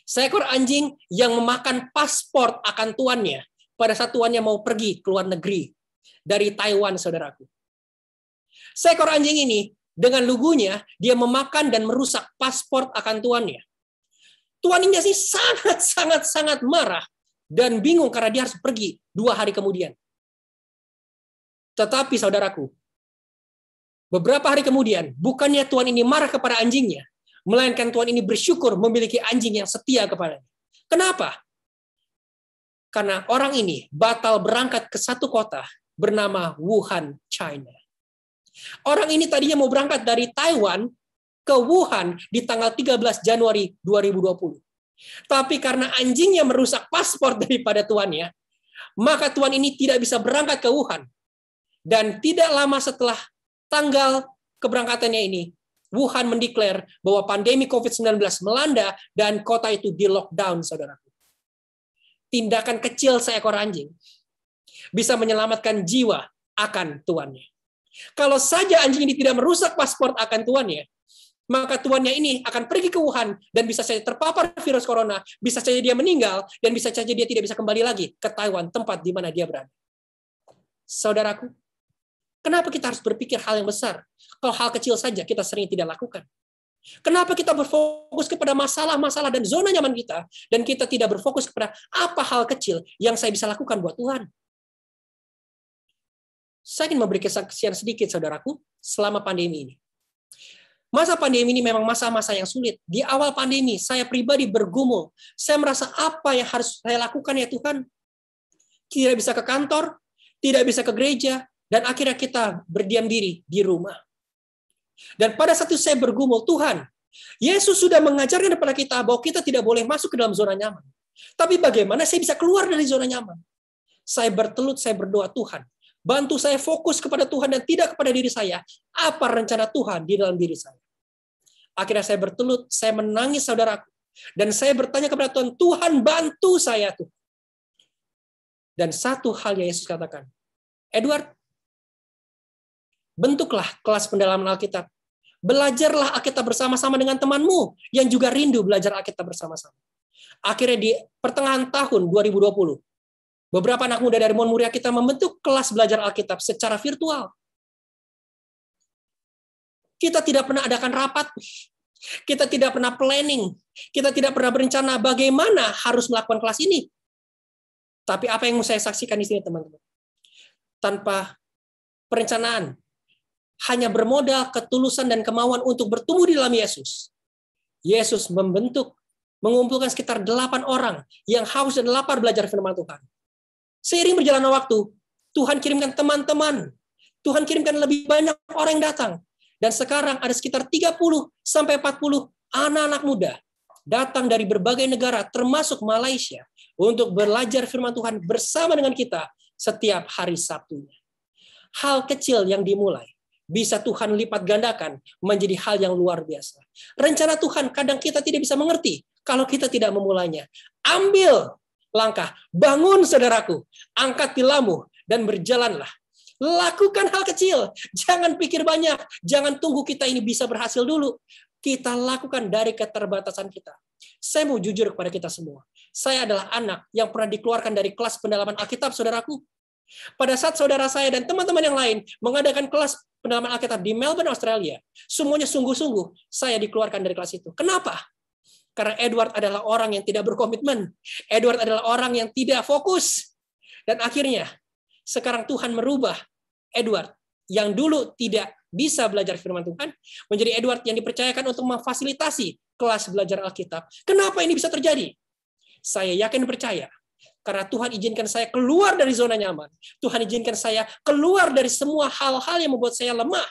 Speaker 1: Seekor anjing yang memakan paspor akan tuannya, pada saat tuannya mau pergi ke luar negeri, dari Taiwan, saudaraku. Seekor anjing ini, dengan lugunya, dia memakan dan merusak paspor akan tuannya. Tuan ini sih sangat marah dan bingung karena dia harus pergi 2 hari kemudian. Tetapi saudaraku, beberapa hari kemudian, bukannya Tuan ini marah kepada anjingnya, melainkan Tuan ini bersyukur memiliki anjing yang setia kepadanya. Kenapa? Karena orang ini batal berangkat ke satu kota bernama Wuhan, China. Orang ini tadinya mau berangkat dari Taiwan ke Wuhan di tanggal 13 Januari 2020. Tapi karena anjingnya merusak paspor daripada tuannya, maka tuan ini tidak bisa berangkat ke Wuhan. Dan tidak lama setelah tanggal keberangkatannya ini, Wuhan mendeklar bahwa pandemi COVID-19 melanda dan kota itu di-lockdown, saudaraku. Tindakan kecil seekor anjing bisa menyelamatkan jiwa akan tuannya. Kalau saja anjing ini tidak merusak paspor akan tuannya, maka tuannya ini akan pergi ke Wuhan dan bisa saja terpapar virus corona, bisa saja dia meninggal, dan bisa saja dia tidak bisa kembali lagi ke Taiwan, tempat di mana dia berada. Saudaraku, kenapa kita harus berpikir hal yang besar? Kalau hal kecil saja kita sering tidak lakukan. Kenapa kita berfokus kepada masalah-masalah dan zona nyaman kita, dan kita tidak berfokus kepada apa hal kecil yang saya bisa lakukan buat Tuhan? Saya ingin memberi kesaksian sedikit, saudaraku, selama pandemi ini. Masa pandemi ini memang masa-masa yang sulit. Di awal pandemi, saya pribadi bergumul. Saya merasa apa yang harus saya lakukan ya Tuhan? Tidak bisa ke kantor, tidak bisa ke gereja, dan akhirnya kita berdiam diri di rumah. Dan pada saat itu saya bergumul, Tuhan, Yesus sudah mengajarkan kepada kita bahwa kita tidak boleh masuk ke dalam zona nyaman. Tapi bagaimana saya bisa keluar dari zona nyaman? Saya bertelut, saya berdoa, Tuhan, bantu saya fokus kepada Tuhan dan tidak kepada diri saya. Apa rencana Tuhan di dalam diri saya? Akhirnya saya bertelut, saya menangis, saudaraku. Dan saya bertanya kepada Tuhan, Tuhan bantu saya tuh. Dan satu hal yang Yesus katakan, Edward, bentuklah kelas pendalaman Alkitab. Belajarlah Alkitab bersama-sama dengan temanmu yang juga rindu belajar Alkitab bersama-sama. Akhirnya di pertengahan tahun 2020, beberapa anak muda dari Mon Muria kita membentuk kelas belajar Alkitab secara virtual. Kita tidak pernah adakan rapat, kita tidak pernah planning, kita tidak pernah berencana bagaimana harus melakukan kelas ini. Tapi apa yang saya saksikan di sini, teman-teman? Tanpa perencanaan, hanya bermodal ketulusan dan kemauan untuk bertumbuh di dalam Yesus. Yesus mengumpulkan sekitar 8 orang yang haus dan lapar belajar firman Tuhan. Seiring berjalannya waktu, Tuhan kirimkan teman-teman. Tuhan kirimkan lebih banyak orang yang datang. Dan sekarang ada sekitar 30-40 anak-anak muda datang dari berbagai negara, termasuk Malaysia, untuk belajar firman Tuhan bersama dengan kita setiap hari Sabtunya. Hal kecil yang dimulai bisa Tuhan lipat gandakan menjadi hal yang luar biasa. Rencana Tuhan kadang kita tidak bisa mengerti kalau kita tidak memulainya. Ambil langkah, bangun saudaraku, angkat tilammu, dan berjalanlah. Lakukan hal kecil, jangan pikir banyak, jangan tunggu kita ini bisa berhasil dulu. kita lakukan dari keterbatasan kita. Saya mau jujur kepada kita semua. Saya adalah anak yang pernah dikeluarkan dari kelas pendalaman Alkitab, saudaraku. Pada saat saudara saya dan teman-teman yang lain mengadakan kelas pendalaman Alkitab di Melbourne, Australia, semuanya sungguh-sungguh saya dikeluarkan dari kelas itu. Kenapa? Karena Edward adalah orang yang tidak berkomitmen. Edward adalah orang yang tidak fokus. Dan akhirnya, sekarang Tuhan merubah Edward yang dulu tidak bisa belajar firman Tuhan, menjadi Edward yang dipercayakan untuk memfasilitasi kelas belajar Alkitab. Kenapa ini bisa terjadi? Saya yakin percaya. Karena Tuhan izinkan saya keluar dari zona nyaman. Tuhan izinkan saya keluar dari semua hal-hal yang membuat saya lemah.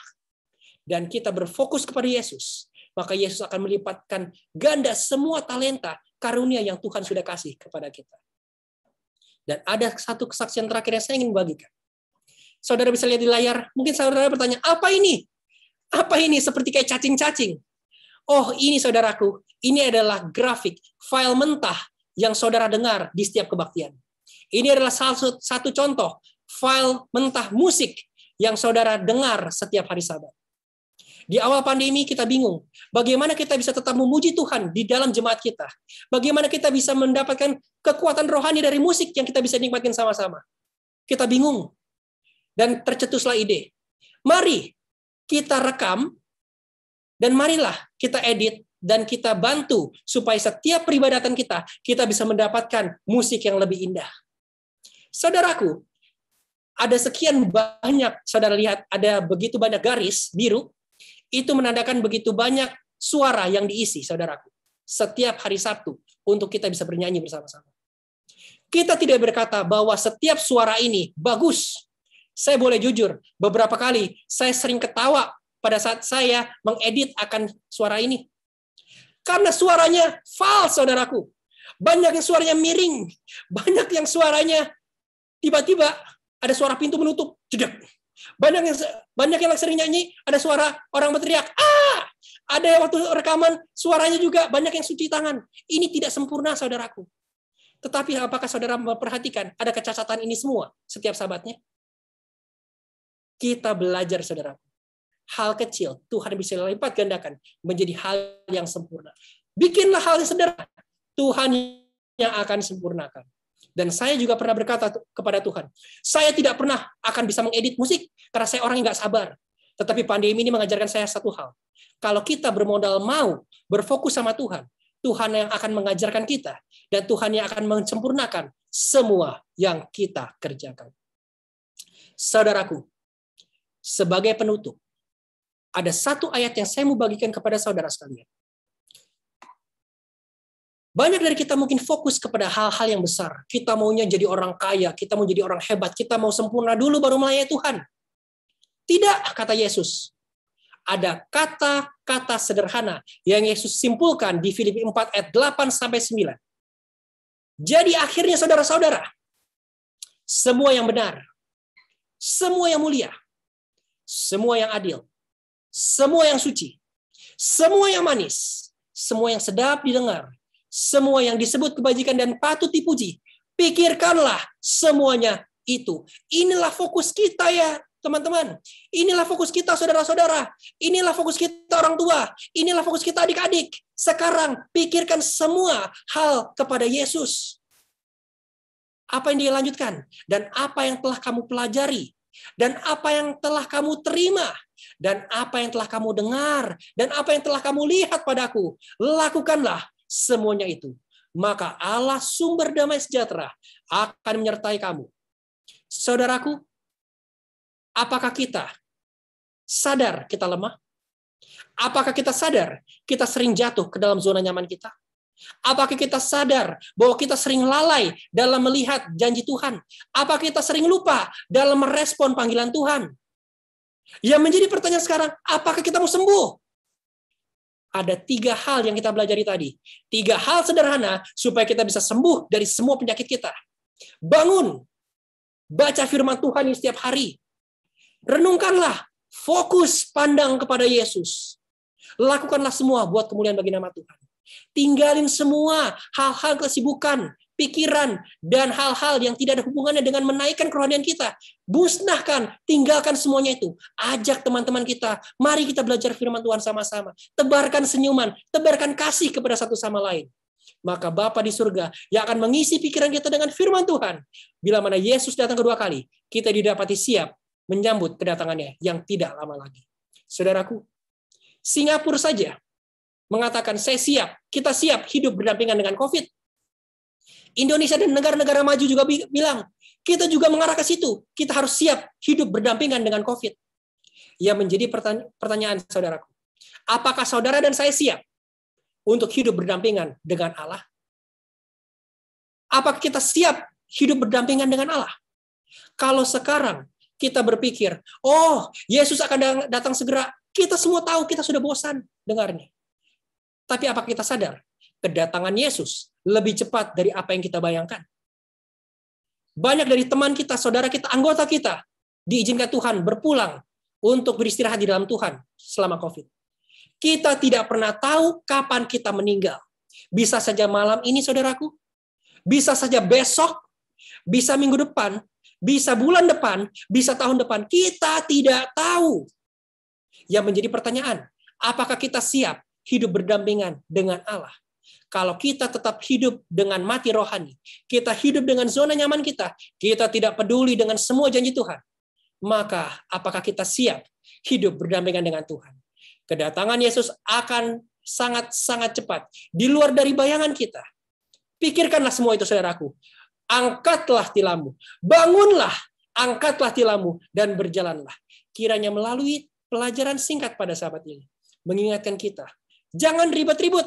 Speaker 1: Dan kita berfokus kepada Yesus. Maka Yesus akan melipatkan ganda semua talenta, karunia yang Tuhan sudah kasih kepada kita. Dan ada satu kesaksian terakhir yang saya ingin bagikan. Saudara bisa lihat di layar, mungkin saudara bertanya, apa ini? Apa ini? Seperti kayak cacing-cacing. Oh, ini saudaraku, ini adalah grafik, file mentah yang saudara dengar di setiap kebaktian. Ini adalah salah satu contoh file mentah musik yang saudara dengar setiap hari Sabat. Di awal pandemi kita bingung, bagaimana kita bisa tetap memuji Tuhan di dalam jemaat kita? Bagaimana kita bisa mendapatkan kekuatan rohani dari musik yang kita bisa nikmatin sama-sama? Kita bingung. Dan tercetuslah ide. Mari kita rekam dan marilah kita edit dan kita bantu supaya setiap peribadatan kita bisa mendapatkan musik yang lebih indah. Saudaraku, ada sekian banyak, saudara lihat, ada begitu banyak garis biru, itu menandakan begitu banyak suara yang diisi, saudaraku. Setiap hari Sabtu, untuk kita bisa bernyanyi bersama-sama. Kita tidak berkata bahwa setiap suara ini bagus. Saya boleh jujur, beberapa kali saya sering ketawa pada saat saya mengedit akan suara ini. Karena suaranya false, saudaraku. Banyak yang suaranya miring. Banyak yang suaranya tiba-tiba ada suara pintu menutup. Jedek. Banyak yang sering nyanyi, ada suara orang berteriak. Ah! Ada yang waktu rekaman, suaranya juga banyak yang cuci tangan. Ini tidak sempurna, saudaraku. Tetapi apakah saudara memperhatikan ada kecacatan ini semua setiap Sabatnya? Kita belajar, saudaraku. Hal kecil, Tuhan bisa lipat gandakan menjadi hal yang sempurna. Bikinlah hal yang sederhana, Tuhan yang akan sempurnakan. Dan saya juga pernah berkata kepada Tuhan, saya tidak pernah akan bisa mengedit musik, karena saya orang yang nggak sabar. Tetapi pandemi ini mengajarkan saya satu hal. Kalau kita bermodal mau berfokus sama Tuhan, Tuhan yang akan mengajarkan kita, dan Tuhan yang akan menyempurnakan semua yang kita kerjakan. Saudaraku, sebagai penutup, ada satu ayat yang saya mau bagikan kepada saudara sekalian. Banyak dari kita mungkin fokus kepada hal-hal yang besar. Kita maunya jadi orang kaya, kita mau jadi orang hebat, kita mau sempurna dulu baru melayani Tuhan. Tidak, kata Yesus. Ada kata-kata sederhana yang Yesus simpulkan di Filipi 4 ayat 8-9. Jadi akhirnya saudara-saudara, semua yang benar, semua yang mulia, semua yang adil, semua yang suci, semua yang manis, semua yang sedap didengar, semua yang disebut kebajikan dan patut dipuji, pikirkanlah semuanya itu. Inilah fokus kita ya teman-teman. Inilah fokus kita saudara-saudara. Inilah fokus kita orang tua. Inilah fokus kita adik-adik. Sekarang pikirkan semua hal kepada Yesus. Apa yang dia lanjutkan? Dan apa yang telah kamu pelajari? Dan apa yang telah kamu terima, dan apa yang telah kamu dengar, dan apa yang telah kamu lihat padaku, lakukanlah semuanya itu. Maka Allah sumber damai sejahtera akan menyertai kamu. Saudaraku, apakah kita sadar kita lemah? Apakah kita sadar kita sering jatuh ke dalam zona nyaman kita? Apakah kita sadar bahwa kita sering lalai dalam melihat janji Tuhan? Apakah kita sering lupa dalam merespon panggilan Tuhan? Yang menjadi pertanyaan sekarang, apakah kita mau sembuh? Ada 3 hal yang kita pelajari tadi. 3 hal sederhana supaya kita bisa sembuh dari semua penyakit kita. Bangun. Baca firman Tuhan setiap hari. Renungkanlah. Fokus pandang kepada Yesus. Lakukanlah semua buat kemuliaan bagi nama Tuhan. Tinggalin semua hal-hal kesibukan. pikiran, dan hal-hal yang tidak ada hubungannya dengan menaikkan kerohanian kita. Musnahkan, tinggalkan semuanya itu. Ajak teman-teman kita, mari kita belajar firman Tuhan sama-sama. Tebarkan senyuman, tebarkan kasih kepada satu sama lain. Maka Bapa di surga yang akan mengisi pikiran kita dengan firman Tuhan. Bila mana Yesus datang kedua kali, kita didapati siap menyambut kedatangannya yang tidak lama lagi. Saudaraku, Singapura saja mengatakan saya siap, kita siap hidup berdampingan dengan COVID. Indonesia dan negara-negara maju juga bilang, kita juga mengarah ke situ. Kita harus siap hidup berdampingan dengan COVID. Yang menjadi pertanyaan saudaraku, apakah saudara dan saya siap untuk hidup berdampingan dengan Allah? Apakah kita siap hidup berdampingan dengan Allah? Kalau sekarang kita berpikir, oh, Yesus akan datang segera, kita semua tahu, kita sudah bosan dengarnya. Tapi apakah kita sadar, kedatangan Yesus lebih cepat dari apa yang kita bayangkan? Banyak dari teman kita, saudara kita, anggota kita, diizinkan Tuhan berpulang untuk beristirahat di dalam Tuhan selama COVID. Kita tidak pernah tahu kapan kita meninggal. Bisa saja malam ini, saudaraku. Bisa saja besok, bisa minggu depan, bisa bulan depan, bisa tahun depan. Kita tidak tahu. Yang menjadi pertanyaan, apakah kita siap hidup berdampingan dengan Allah? Kalau kita tetap hidup dengan mati rohani, kita hidup dengan zona nyaman kita tidak peduli dengan semua janji Tuhan, maka apakah kita siap hidup berdampingan dengan Tuhan? Kedatangan Yesus akan sangat-sangat cepat, di luar dari bayangan kita. Pikirkanlah semua itu, saudaraku. Angkatlah tilammu, bangunlah, angkatlah tilammu, dan berjalanlah. Kiranya melalui pelajaran singkat pada sahabat ini, mengingatkan kita, jangan ribet-ribut,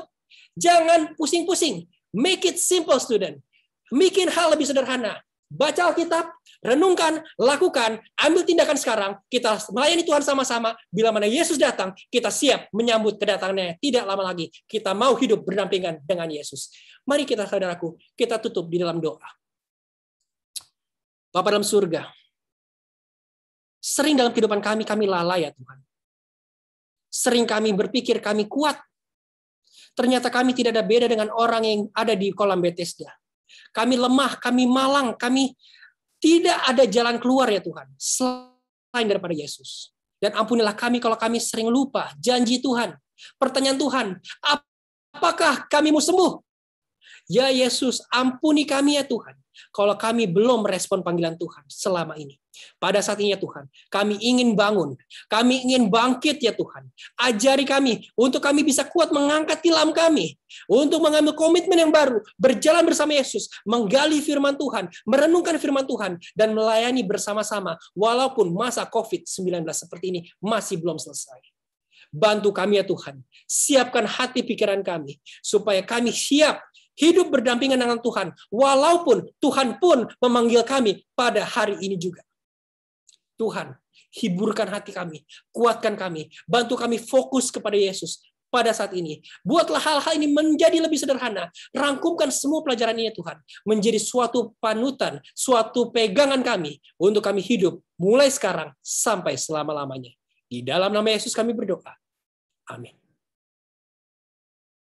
Speaker 1: jangan pusing-pusing. Make it simple, student. Bikin hal lebih sederhana. Baca Alkitab, renungkan, lakukan, ambil tindakan sekarang. Kita melayani Tuhan sama-sama. Bila mana Yesus datang, kita siap menyambut kedatangannya. Tidak lama lagi, kita mau hidup berdampingan dengan Yesus. Mari kita, saudaraku, kita tutup di dalam doa. Bapa dalam surga, sering dalam kehidupan kami lalai ya Tuhan. Sering kami berpikir kami kuat. Ternyata kami tidak ada beda dengan orang yang ada di kolam Bethesda. Kami lemah, kami malang, kami tidak ada jalan keluar ya Tuhan, selain daripada Yesus. Dan ampunilah kami kalau kami sering lupa janji Tuhan. Pertanyaan Tuhan, apakah kami mau sembuh? Ya Yesus, ampuni kami ya Tuhan, kalau kami belum merespon panggilan Tuhan selama ini. Pada saat ini ya Tuhan, kami ingin bangun, kami ingin bangkit ya Tuhan. Ajari kami untuk kami bisa kuat mengangkat tilam kami, untuk mengambil komitmen yang baru, berjalan bersama Yesus, menggali firman Tuhan, merenungkan firman Tuhan, dan melayani bersama-sama walaupun masa COVID-19 seperti ini masih belum selesai. Bantu kami ya Tuhan, siapkan hati pikiran kami, supaya kami siap hidup berdampingan dengan Tuhan, walaupun Tuhan pun memanggil kami pada hari ini juga. Tuhan, hiburkan hati kami, kuatkan kami, bantu kami fokus kepada Yesus pada saat ini. Buatlah hal-hal ini menjadi lebih sederhana. Rangkumkan semua pelajaran ini Tuhan, menjadi suatu panutan, suatu pegangan kami untuk kami hidup mulai sekarang sampai selama-lamanya. Di dalam nama Yesus kami berdoa. Amin.